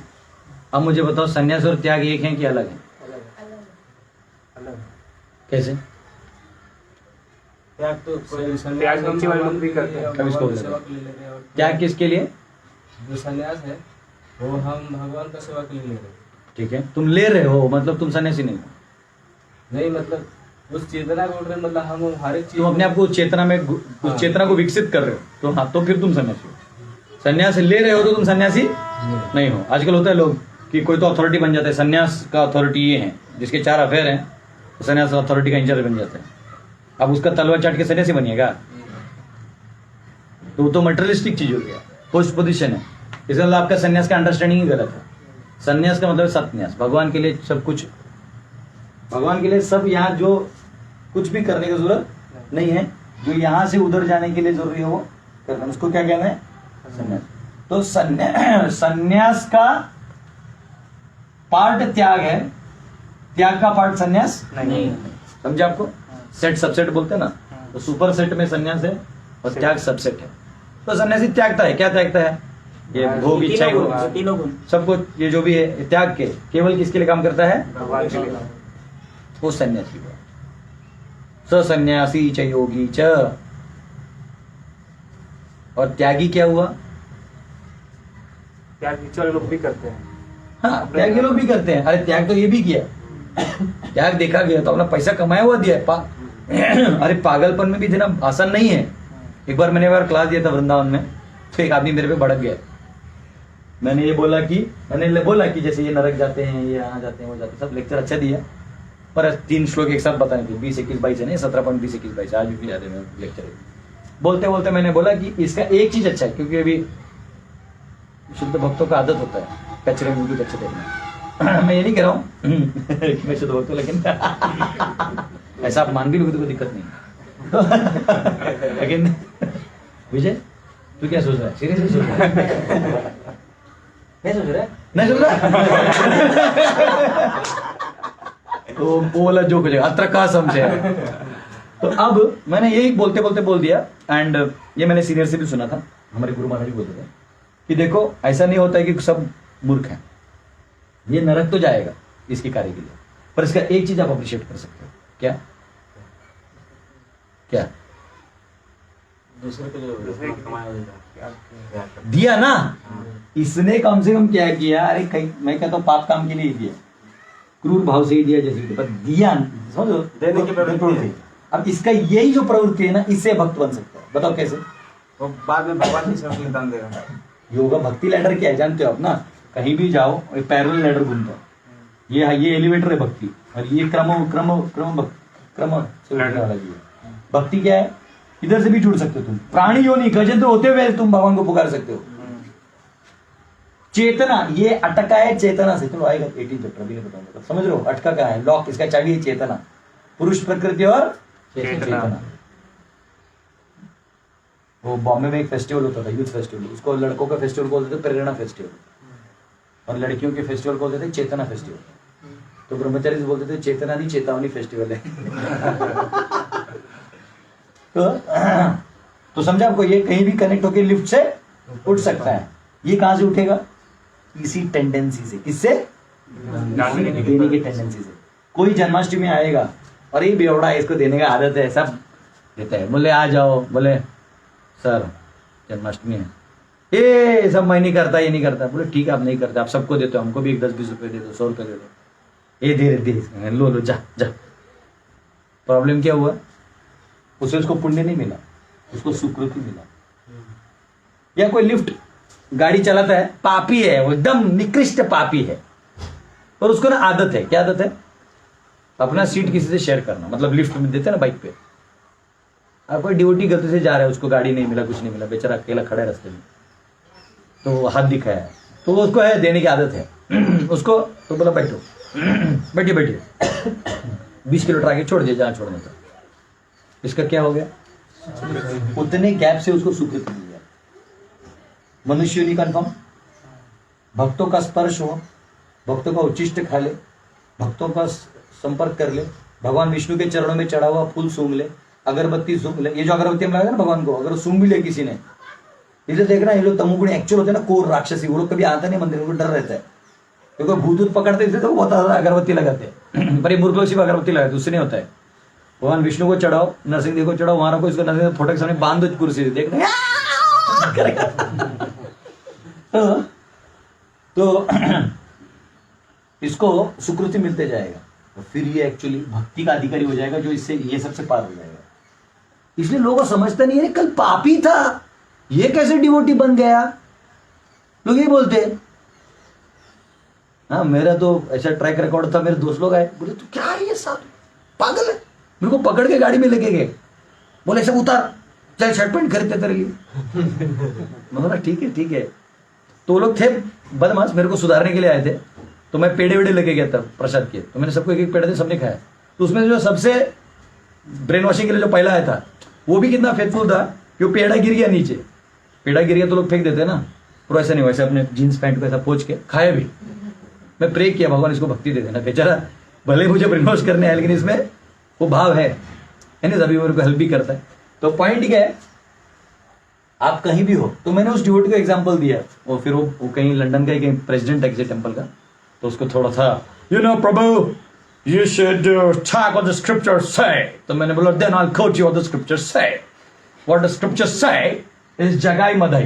अब मुझे बताओ, संन्यास और त्याग एक है कि अलग है? अलग। कैसे? त्याग तो त्याग नीचे वाले लोग भी करते हैं। कब इसको बोलेगा? त्याग किसके लिए? जो संन्यास है वो हम भगवान का सेवा के लिए ले रहे हैं। ठीक है, तुम ले रहे हो मतलब तुम सन्यासी नहीं हो। नहीं मतलब उस चेतना को उठ रहे, मतलब हम हर एक चीज तुम अपने आप को उस चेतना में, उस चेतना को विकसित कर रहे हो, तो हाँ, तो फिर तुम सन्यासी हो। सन्यास ले रहे हो तो तुम सन्यासी नहीं हो। आजकल होता है लोग कि कोई तो अथॉरिटी बन जाता है, सन्यास का अथॉरिटी ये है, जिसके 4 अफेयर हैं तो सन्यास अथॉरिटी का इंचार्ज बन जाता है। अब उसका तलवार चाट के सन्यासी बनिएगा तो वो तो मटेरियलिस्टिक चीज हो गया, पोस्ट पोजिशन है। इसका मतलब आपका सन्यास का अंडरस्टैंडिंग ही गलत है। सन्यास का मतलब सत्यास, भगवान के लिए सब कुछ, भगवान के लिए सब, यहाँ जो कुछ भी करने की जरूरत नहीं है, जो यहाँ से उधर जाने के लिए जरूरी है वो करना, उसको क्या कहना है? सन्यास। तो सन्यास का पार्ट त्याग है, त्याग का पार्ट सन्यास नहीं। समझे आपको? सेट सबसेट बोलते हैं ना, तो सुपर सेट में सन्यास है और त्याग सबसेट है। तो सन्यासी त्यागता है, क्या त्यागता है? ये भोग इच्छा तीनों गुण सब कुछ, ये जो भी है त्याग के केवल किसके लिए काम करता है? भगवान के लिए। वो सन्यासी हुआ। स सन्यासी च योगी च। और त्यागी क्या हुआ? त्याग नीचे वाले लोग भी करते हैं। हाँ, त्यागी लोग भी करते हैं। अरे त्याग तो ये भी किया, त्याग देखा गया तो अपना पैसा कमाया हुआ दिया है। अरे पागलपन में भी देना आसान नहीं है। एक बार मैंने क्लास दिया था वृंदावन में, तो एक आदमी मेरे पे भड़क गया। मैंने बोला कि जैसे ये नरक जाते हैं, ये यहाँ जाते हैं, वो जाते हैं, सब लेक्चर अच्छा दिया, पर 3 श्लोक एक साथ बताने थे, 20, 21, 22 है नहीं, 17.20, 21, 22 आज भी याद है मेरे लेक्चर। बोलते बोलते मैंने बोला कि इसका एक चीज अच्छा है, क्योंकि अभी शुद्ध भक्तों का आदत होता है कचरे में भी अच्छे देखना। मैं ये नहीं कह रहा हूँ कि मैं शुद्ध भक्त हूँ, लेकिन ऐसा आप मान भी लोगे तो कोई दिक्कत नहीं। लेकिन विजय, तू क्या सोच रहा है? सीरियसली सोच रहा है? नहीं सोच रहा? नहीं सोच रहा? तो बोला जो कुछ अत्र का समझे। तो अब मैंने यही बोलते बोलते बोल दिया, एंड ये मैंने सीनियर से भी सुना था, हमारे गुरु महाराज भी बोलते थे कि देखो ऐसा नहीं होता है कि सब मूर्ख हैं, ये नरक तो जाएगा इसके कार्य के लिए, पर इसका एक चीज आप अप्रिशिएट कर सकते हो। क्या क्या? दूसरे को जो कमाया दिया ना, इसने कम से कम क्या किया? अरे कहीं मैं कहता हूँ पाप काम के लिए ही दिया, क्रूर भाव से ही दिया जैसे, पर दिया, समझो, देने की प्रवृत्ति। अब इसका यही जो प्रवृत्ति है ना, इससे भक्त बन सकता है। बताओ कैसे? वो बाद में भगवान की सेवा के लिए दान देगा। योगा भक्ति लैडर क्या है जानते हो आप ना? कहीं भी जाओ, एक पैरेलल लैडर घूमता है, ये एलिवेटर है भक्ति, और ये क्रम से उठने वाला जी है। भक्ति क्या है? इधर से भी जुड़ सकते हो तुम, प्राणी योनि गजेंद्र होते हुए तुम भगवान को पुकार सकते हो। चेतना, ये अटका है चेतना से। चलो आएगा 18 चैप्टर, अभी नहीं बताऊंगा, समझ रहे हो? अटका कहाँ है? लॉक, इसका चाबी है चेतना, पुरुष प्रकृति और चेतना। वो बॉम्बे में एक फेस्टिवल होता था, यूथ फेस्टिवल, उसको लड़कों का फेस्टिवल बोलते थे प्रेरणा फेस्टिवल, और लड़कियों के फेस्टिवल बोलते थे चेतना फेस्टिवल। तो ब्रह्मचारी से बोलते थे चेतना नहीं चेतावनी फेस्टिवल है। तो समझा आपको? ये कहीं भी कनेक्ट होकर लिफ्ट से उठ सकता है। ये कहां से उठेगा? इसी टेंडेंसी से। किससे? देने की टेंडेंसी से। कोई जन्माष्टमी आएगा और ये बेवड़ा है, इसको देने का आदत है, सब देता है, बोले आ जाओ, बोले सर जन्माष्टमी है, ये सब मैं नहीं करता, ये नहीं करता। बोले ठीक है आप नहीं करते, आप सबको देते हो, हमको भी 10-20 रुपए दे दो, 100 रुपए दे दो, ये दे लो जा जा। प्रॉब्लम क्या हुआ? उसे उसको पुण्य नहीं मिला, उसको सुकृति मिला। या कोई लिफ्ट गाड़ी चलाता है, पापी है वो, एकदम निकृष्ट पापी है, और उसको ना आदत है, क्या आदत है? अपना सीट किसी से शेयर करना, मतलब लिफ्ट में देते हैं ना बाइक पे, अब कोई ड्यूटी गलती से जा रहा है, उसको गाड़ी नहीं मिला, कुछ नहीं मिला, बेचारा अकेला खड़ा है रास्ते में, तो हाथ दिखाया, तो उसको है देने की आदत है उसको, तो बोला बैठो, बैठिए बैठिए, 20 किलोमीटर आगे छोड़ दिया जहाँ छोड़ने का। इसका क्या हो गया? उतने गैप से उसको स्वीकृति मिल गया। मनुष्य नहीं कन्फर्म, भक्तों का स्पर्श हो, भक्तों का उच्चिष्ट खा ले, भक्तों का संपर्क कर ले, भगवान विष्णु के चरणों में चढ़ा हुआ फूल सूंघ ले, अगरबत्ती सूंघ ले। ये जो अगरबत्ती हम लगाए ना भगवान को, अगर सूंघ भी ले किसी ने, इसे देखना ये लोग तमुगुणी एक्चुअल होते हैं ना, कोर राक्षसी, वो लोग कभी आता नहीं मंदिर में, उनको डर रहता है क्योंकि भूत पकड़ते थे तो बहुत ज्यादा अगरबत्ती लगाते हैं पर ये मूर्ख लोग सिर्फ अगरबत्ती लगाते, उससे नहीं होता है। भगवान विष्णु को चढ़ाओ, नरसिंह देव को चढ़ाओ, वहां को इसको नरसिंह फोटो के सामने बांध दो कुर्सी, देखना करेगा तो इसको सुकृति मिलते जाएगा, तो फिर ये एक्चुअली भक्ति का अधिकारी हो जाएगा, जो इससे ये सबसे पार हो जाएगा। इसलिए लोगों को समझता नहीं है कल पापी था, ये कैसे डिवोटी बन गया। लोग ये बोलते हैं, हाँ मेरा तो ऐसा ट्रैक रिकॉर्ड था, मेरे दोस्त लोग आए बोले तू क्या है ये साधु, पागल है, मेरे को पकड़ के गाड़ी में लेके गए, बोले सब उतार, चल शर्ट पैंट खरीदते तेरे लिए मैं बोला ठीक है। तो वो लोग थे बदमाश, मेरे को सुधारने के लिए आए थे, तो मैं पेड़े वेड़े लेके गया था प्रसाद के, तो मैंने सबको एक पेड़ दे, सबने खाया। तो उसमें जो सबसे ब्रेन वॉशिंग के लिए जो पहला आया था, वो भी कितना फेथफुल था कि वो पेड़ा गिर गया नीचे, पेड़ा गिर गया तो लोग फेंक देते हैं ना, पर ऐसा नहीं, वैसे अपने जीन्स पैंट को ऐसा पोंछ के खाया भी। मैं प्रे किया भगवान इसको भक्ति दे देना, बेचारा भले मुझे ब्रेन वॉश करने आया लेकिन इसमें वो भाव है, यानी सभी मेरे को हेल्प भी करता है। तो पॉइंट क्या है, आप कहीं भी हो, तो मैंने उस डिवोटी को एग्जांपल दिया, और फिर वो कहीं लंदन का ही कहीं प्रेसिडेंट है किसी टेंपल का, तो उसको थोड़ा सा you know Prabhu you should talk what the scriptures say, तो मैंने बोला then I'll quote you what the scriptures say, what the scriptures say is जगाई मदाई,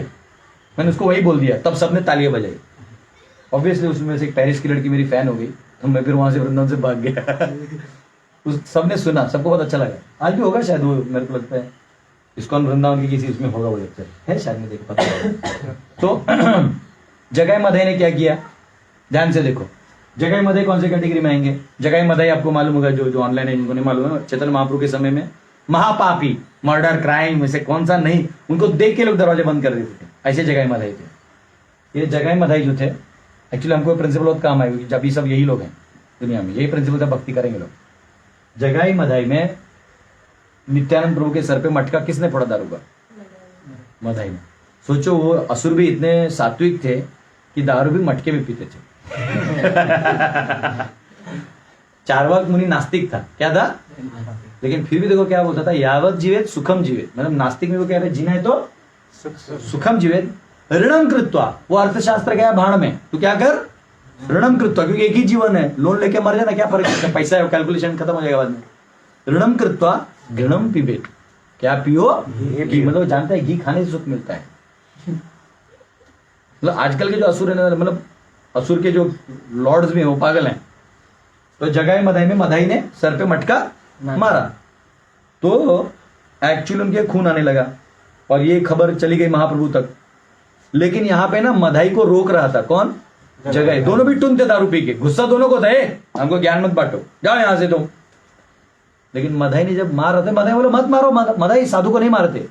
मैंने उसको वही बोल दिया, तब सबने तालियां बजाई। ऑब्वियसली उसमें से एक पेरिस की लड़की मेरी फैन हो गई, तो मैं फिर वहां से वृंदावन से भाग गया उस सबने सुना, सबको बहुत अच्छा लगा। आज भी होगा शायद वो, मेरे को लगता है इस्कॉन वृंदावन की किसी उसमें होगा वो लेक्चर है शायद, मैं देख पता है। तो जगाई मदाई ने क्या किया, ध्यान से देखो, जगाई मदाई कौन से कैटेगरी में आएंगे। जगाई मदाई आपको मालूम होगा, जो ऑनलाइन है जिनको नहीं मालूम है, चैतन्य महाप्रभु के समय में महापापी, मर्डर क्राइम में से कौन सा नहीं, उनको देख के लोग दरवाजे बंद कर देते थे, ऐसे जगाई मदाई थे। ये जगाई मदाई जो थे एक्चुअली हमको प्रिंसिपल बहुत काम आए, जब ये सब यही लोग हैं दुनिया में, यही प्रिंसिपल था, भक्ति करेंगे लोग। जगाई मदाई में नित्यानंद प्रभु के सर पे मटका किसने फोड़ा दारू का, मदाई में। सोचो वो असुर भी इतने सात्विक थे कि दारू भी मटके में पीते थे चार्वाक मुनि नास्तिक था, क्या था, लेकिन फिर भी देखो क्या बोलता था, यावत जीवेत सुखम जीवेत, मतलब नास्तिक में वो कह रहे जीना है तो सुखम जीवेत, ऋणम कृत्वा, वो अर्थशास्त्र गया भाड़ में, तो क्या कर ऋणम कृत्वा, क्योंकि एक ही जीवन है, लोन लेके मर जाना क्या फर्क है, पैसा है, कैलकुलेशन खत्म हो जाएगा बाद में। ऋणम कृत्वा घृणम पिबेत, क्या पियो घी, मतलब जानता है घी खाने से सुख मिलता है। मतलब आजकल के जो असुर है, मतलब असुर के जो लॉर्ड्स भी हैं वो पागल हैं। तो जगाई मदाई में मदाई ने सर पे मटका मारा, तो एक्चुअली उनके खून आने लगा, और ये खबर चली गई महाप्रभु तक। लेकिन यहाँ पे ना मदाई को रोक रहा था कौन, जगाई। दोनों भी टुन थे दारू पी के, गुस्सा दोनों को था, हमको ज्ञान मत बांटो, जाओ यहां से तुम। लेकिन मदाई ने जब मार रहे थे, मदाई बोले मत मारो, मदाई साधु को नहीं मारते।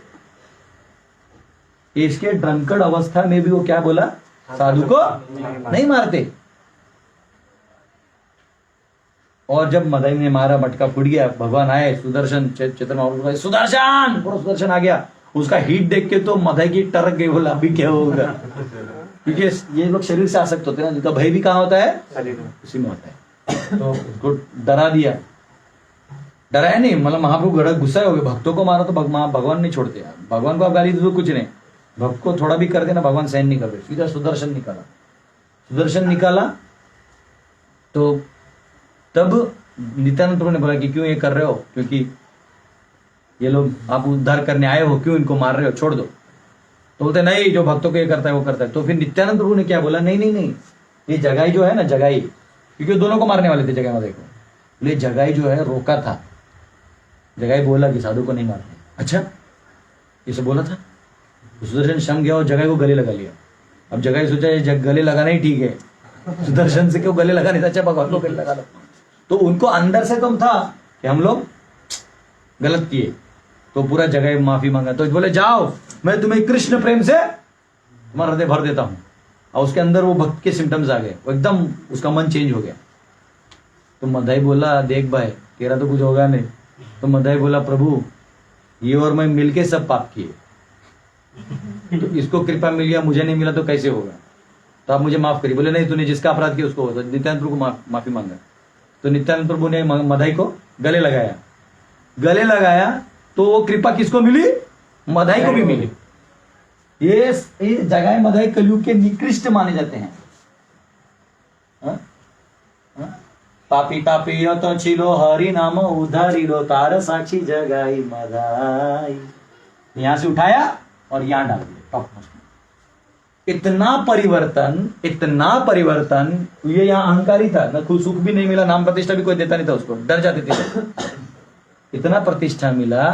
इसके ड्रंकर्ड अवस्था में भी वो क्या बोला, साधु को नहीं मारते। और जब मदाई ने मारा, मटका फूट गया, भगवान आए, सुदर्शन चैतन्य महाप्रभु, सुदर्शन, पूरा सुदर्शन आ गया। उसका हीट देख के तो मदाई की टरक गई, बोला अभी क्या होगा, क्योंकि ये लोग शरीर से आसक्त होते हैं ना, जिनका भय भी कहाँ होता है, उसी में होता है। तो उसको डरा दिया, डराया नहीं, मतलब महाप्रभु गड़ा गुस्सा हो गए, भक्तों को मारा तो भगवान नहीं छोड़ते, भगवान को आप गाली दो कुछ नहीं, भक्त को थोड़ा भी कर देना भगवान सहन नहीं करते। सीधा सुदर्शन निकाला, सुदर्शन निकाला। तो तब नित्यानंद प्रभु ने बोला कि क्यों ये कर रहे हो, क्योंकि ये लोग आप उद्धार करने आए हो, क्यों इनको मार रहे हो, छोड़ दो। तो बोलते नहीं, जो भक्तों को ये करता है वो करता है। तो फिर नित्यानंद प्रभु ने क्या बोला, नहीं नहीं नहीं, ये जगाई जो है ना, जगाई, क्योंकि दोनों को मारने वाले थे जगाई मदाई को, ये जगाई जो है रोका था। जगाई बोला कि साधु को नहीं मारते। अच्छा, ये सब बोला था। सुदर्शन शम गया और जगाई को गले लगा लिया। अब जगाई सोचा ये गले लगाना ही ठीक है, सुदर्शन से क्यों गले लगाने, अच्छा भगवान को गले लगा लो। तो उनको अंदर से तुम था कि हम लोग गलत किए, तो पूरा जगाई माफी मांगा। तो बोले जाओ, मैं तुम्हें कृष्ण प्रेम से तुम्हारा हृदय भर देता हूं। और उसके अंदर वो भक्त के सिम्टम्स आ गए, एकदम उसका मन चेंज हो गया। तो मदाई बोला देख भाई, तेरा तो कुछ होगा नहीं। तो मदाई बोला प्रभु, ये और मैं मिलके सब पाप किए। तो इसको कृपा मिल गया, मुझे नहीं मिला तो कैसे होगा? तो आप मुझे माफ करिए। बोले नहीं, तूने जिसका अपराध किया उसको हो। तो नित्यानंद प्रभु को माफी मांगा। तो नित्यानंद प्रभु ने मदाई को गले लगाया तो वो कृपा किसको मिली? मदाई को भी मिली। ये जगह मदाई कलयुग के निकृष्ट माने जाते हैं। हाँ? हाँ? पापी तो छिलो हरि नाम उधारिलो तार साक्षी जगाई मदाई। यहां से उठाया और यहां डाल दिया टॉप मोस्ट में। इतना परिवर्तन। ये यहाँ अहंकारी था ना, खुद सुख भी नहीं मिला, नाम प्रतिष्ठा भी कोई देता नहीं था उसको, डर जाते थे। इतना प्रतिष्ठा मिला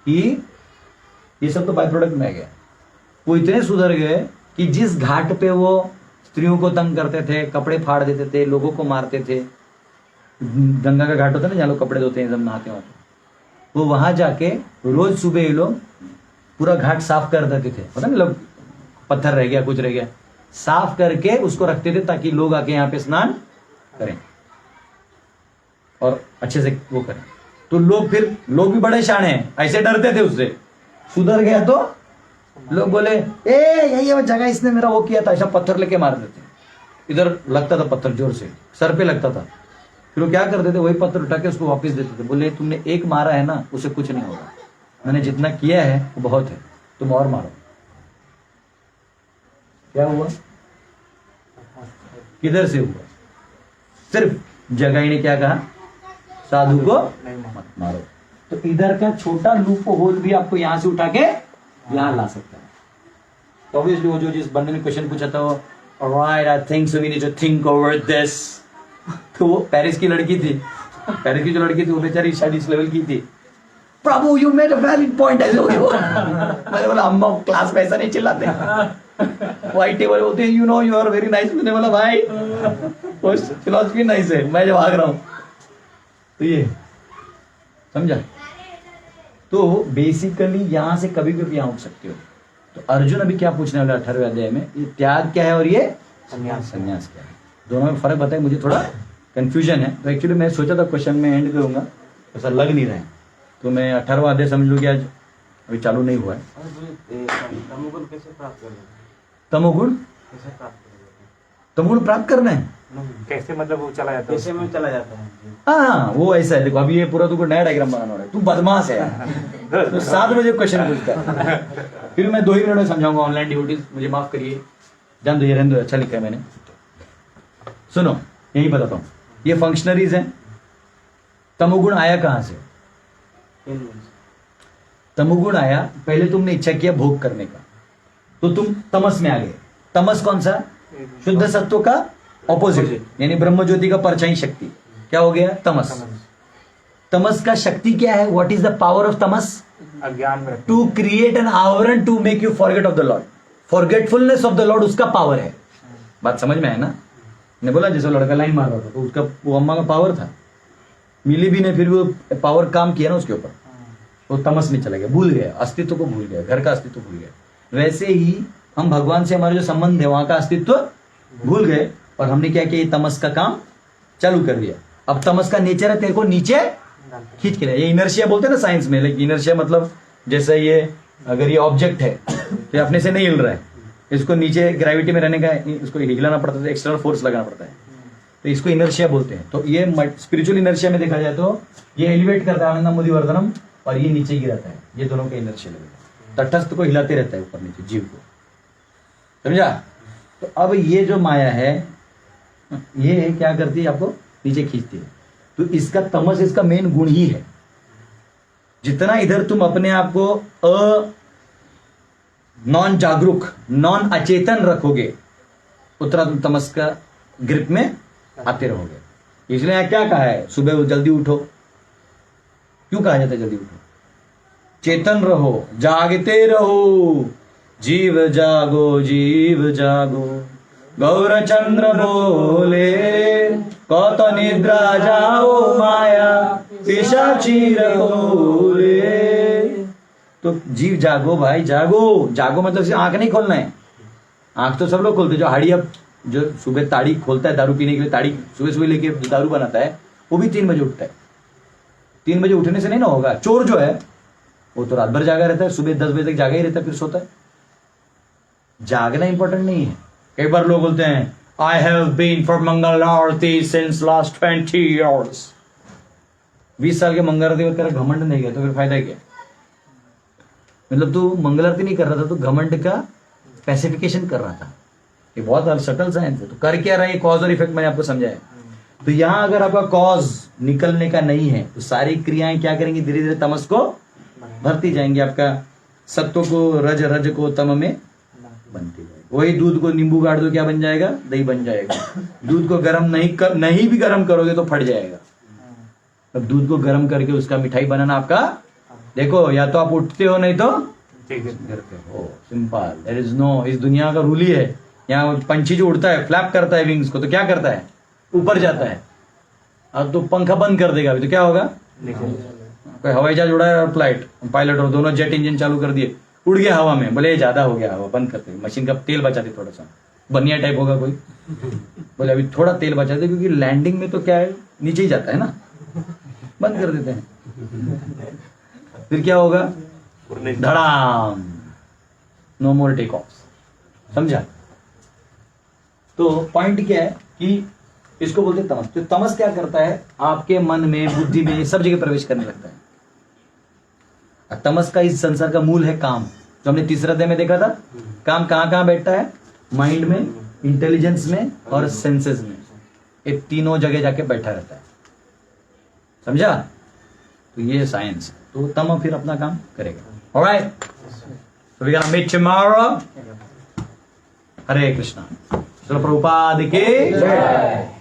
कि ये सब तो बाय प्रोडक्ट में आ गया। वो इतने सुधर गए कि जिस घाट पे वो स्त्रियों को तंग करते थे, कपड़े फाड़ देते थे, लोगों को मारते थे, गंगा का घाट होता है ना जहाँ लोग कपड़े धोते हैं, सब नहाते हैं, वो वहां जाके रोज सुबह ये लोग पूरा घाट साफ कर देते थे। पता नहीं, लोग पत्थर रह गया, कुछ रह गया, साफ करके उसको रखते थे ताकि लोग आके यहाँ पे स्नान करें और अच्छे से वो करें। तो लोग भी बड़े शाणे हैं, ऐसे डरते थे उससे। सुधर गया तो लोग बोले यही वो जगह इसने मेरा वो किया था, ऐसा पत्थर लेके मार देते। इधर लगता था पत्थर जोर से, सर पे लगता था। फिर वो क्या करते थे, वही पत्थर उठा के उसको वापस देते थे। बोले तुमने एक मारा है ना, उससे कुछ नहीं होगा, मैंने जितना किया है वो बहुत है, तुम और मारो। क्या हुआ? किधर से हुआ? सिर्फ जगाई ने क्या कहा, साधु को मत मारो। तो इधर का छोटा लूप होल भी आपको यहां से उठा के यहां ला सकता है। तो ऑब्वियसली वो जो जिस बंदे ने क्वेश्चन पूछा था वो alright I think so we need to think over this, तो वो पेरिस की लड़की थी। पेरिस की जो लड़की थी वो बेचारी शायद इस लेवल की थी। Prabhu you made a valid point. ऐसे हो गया। मैंने बोला अम्मा क्लास में ऐसा नहीं चिल्लाते, व्हाइट टेबल होते हैं, you know you are very nice. मैंने बोला भाई फिलॉसफी नाइस है, मैं जब भाग रहा हूं। तो ये समझा? तो बेसिकली यहां से कभी भी यहां उठ सकते हो। तो अर्जुन अभी क्या पूछने वाला 18वें अध्याय में, ये त्याग क्या है और ये संन्यास क्या है, दोनों में फर्क बताए। मुझे थोड़ा कंफ्यूजन है, तो एक्चुअली मैं सोचा था क्वेश्चन में एंड करूंगा, ऐसा लग नहीं रहा है। तो मैं 18वां अध्याय समझ लूँ कि आज अभी चालू नहीं हुआ है। तमोगुण कैसे प्राप्त करना है? तमोगुण कैसे प्राप्त करना है? तमोगुण प्राप्त करना है कैसे, मतलब वो चला जाता है, कैसे में चला जाता है? हाँ वो ऐसा है। देखो अभी ये पूरा तुमको नया डायग्राम बनाना है, तू बदमाश है। तो 7 बजे क्वेश्चन पूछता है, फिर मैं 2 ही मिनट में समझाऊंगा। ऑनलाइन ड्यूटीज मुझे माफ करिए, जान दो, ये रहने दो, अच्छा लिखा है मैंने। सुनो यही बताता हूँ, ये फंक्शनरीज हैं। तमोगुण आया कहां से? तमोगुण आया, पहले तुमने इच्छा किया भोग करने का, तो तुम तमस में आ गए। तमस कौन सा? शुद्ध सत्व का ऑपोजिट, यानी ब्रह्म ज्योति का परछाई शक्ति। क्या हो गया? तमस। तमस का शक्ति क्या है? What is the power of tamas? अज्ञान में to create an avaran to make you forget of the lord. Forgetfulness of the lord उसका पावर है। बात समझ में है ना? ने बोला जैसे लड़का लाइन मार रहा था तो उसका वो अम्मा का पावर था, मिली भी नहीं, फिर वो पावर काम किया ना उसके ऊपर, वो तमस में चला गया, भूल गया, अस्तित्व को भूल गया, घर का अस्तित्व भूल गया। वैसे ही हम भगवान से हमारे जो संबंध है वहां का अस्तित्व भूल गए, और हमने क्या किया, तमस का काम चालू कर दिया। अब तमस का नेचर है तेरे को नीचे खींच के, ये इनर्शिया बोलते हैं ना साइंस में। लेकिन इनर्शिया मतलब जैसे ये अगर ये ऑब्जेक्ट है तो अपने से नहीं हिल रहा है, इसको नीचे ग्रेविटी में रहने का इसको हिलाना पड़ता है, एक्सटर्नल फोर्स लगाना पड़ता है, तो इसको इनर्शिया बोलते हैं। तो ये स्पिरिचुअल इनर्शिया में देखा जाए तो ये एलिवेट करता है आनंदम मुदि वर्धनम, और ये नीचे गिराता है। ये दोनों का इनर्शिया लेवल तटस्थ को हिलाते रहता है ऊपर नीचे जीव को, समझा? तो अब ये जो माया है ये क्या करती है, आपको नीचे खींचती है। तो इसका तमस इसका मेन गुण ही है। जितना इधर तुम अपने आप को नॉन जागरूक, नॉन अचेतन रखोगे, उतना तुम तमस का ग्रिप में आते रहोगे। इसलिए यहाँ क्या कहा है, सुबह जल्दी उठो। क्यों कहा जाता है जल्दी उठो? चेतन रहो, जागते रहो, जीव जागो जीव जागो, गौरचंद्र बोले कौत निद्रा जाओ माया पिशाची बोले। तो जीव जागो भाई, जागो। जागो मतलब सिर्फ आंख नहीं खोलना है, आंख तो सब लोग खोलते। जो हाड़ी अब जो सुबह ताड़ी खोलता है दारू पीने के लिए, ताड़ी सुबह सुबह लेके दारू बनाता है, वो भी 3 बजे उठता है। 3 बजे उठने से नहीं ना होगा। चोर जो है वो तो रात भर जागा रहता है, सुबह 10 बजे तक जागा ही रहता है, फिर सोता है। जागना इंपॉर्टेंट नहीं है। कई बार लोग बोलते हैं I have been for Mangal Aarti since last 20 years। 20 साल के मंगल आरती में तेरा घमंड नहीं गया तो फिर फायदा क्या? मतलब तू मंगल आरती नहीं कर रहा था, तो घमंड का स्पेसिफिकेशन कर रहा था। ये बहुत सटल साइंस है। तो कर क्या रहा है, कॉज और इफेक्ट मैंने आपको समझाया। तो यहां अगर आपका कॉज निकलने का नहीं है तो सारी क्रियाएं क्या करेंगी, धीरे धीरे तमस को भरती जाएंगी, आपका सत्व को रज को तम में बनती जाएगी। वही दूध को नींबू गाड़ दो, क्या बन जाएगा? दही बन जाएगा। दूध को गर्म नहीं भी गर्म करोगे तो फट जाएगा। अब दूध को गर्म करके उसका मिठाई बनाना आपका, देखो या तो आप उठते हो नहीं तो गिरते हो। सिंपल, देयर इज नो, इस दुनिया का रूल ही है। यहाँ पंछी जो उड़ता है, फ्लैप करता है विंग्स को, तो क्या करता है? ऊपर जाता है। अब तो पंखा बंद कर देगा अभी तो क्या होगा? कोई हवाई जहाज उड़ा है, फ्लाइट पायलट और दोनों जेट इंजन चालू कर दिए, उड़ गया हवा में, बोले ज्यादा हो गया हवा, बंद करते, मशीन का तेल बचा दे थोड़ा सा, बनिया टाइप होगा कोई, बोले अभी थोड़ा तेल बचा दे, क्योंकि लैंडिंग में तो क्या है, नीचे ही जाता है ना, बंद कर देते हैं। फिर क्या होगा? धड़ाम, नो मोर टेक ऑफ। समझा? तो पॉइंट क्या है कि इसको बोलते हैं तमस। तो तमस क्या करता है, आपके मन में, बुद्धि में, सब जगह प्रवेश करने लगता है। और तमस का इस संसार का मूल है काम, जो हमने तीसरे अध्याय में देखा था। काम कहां कहां बैठता है? माइंड में, इंटेलिजेंस में और सेंसेस में। ये तीनों जगह जाके बैठा रहता है। समझा? तो ये साइंस। तो तम फिर अपना काम करेगा। Alright, so we're gonna meet tomorrow. हरे कृष्णा। श्रील प्रभुपाद की जय।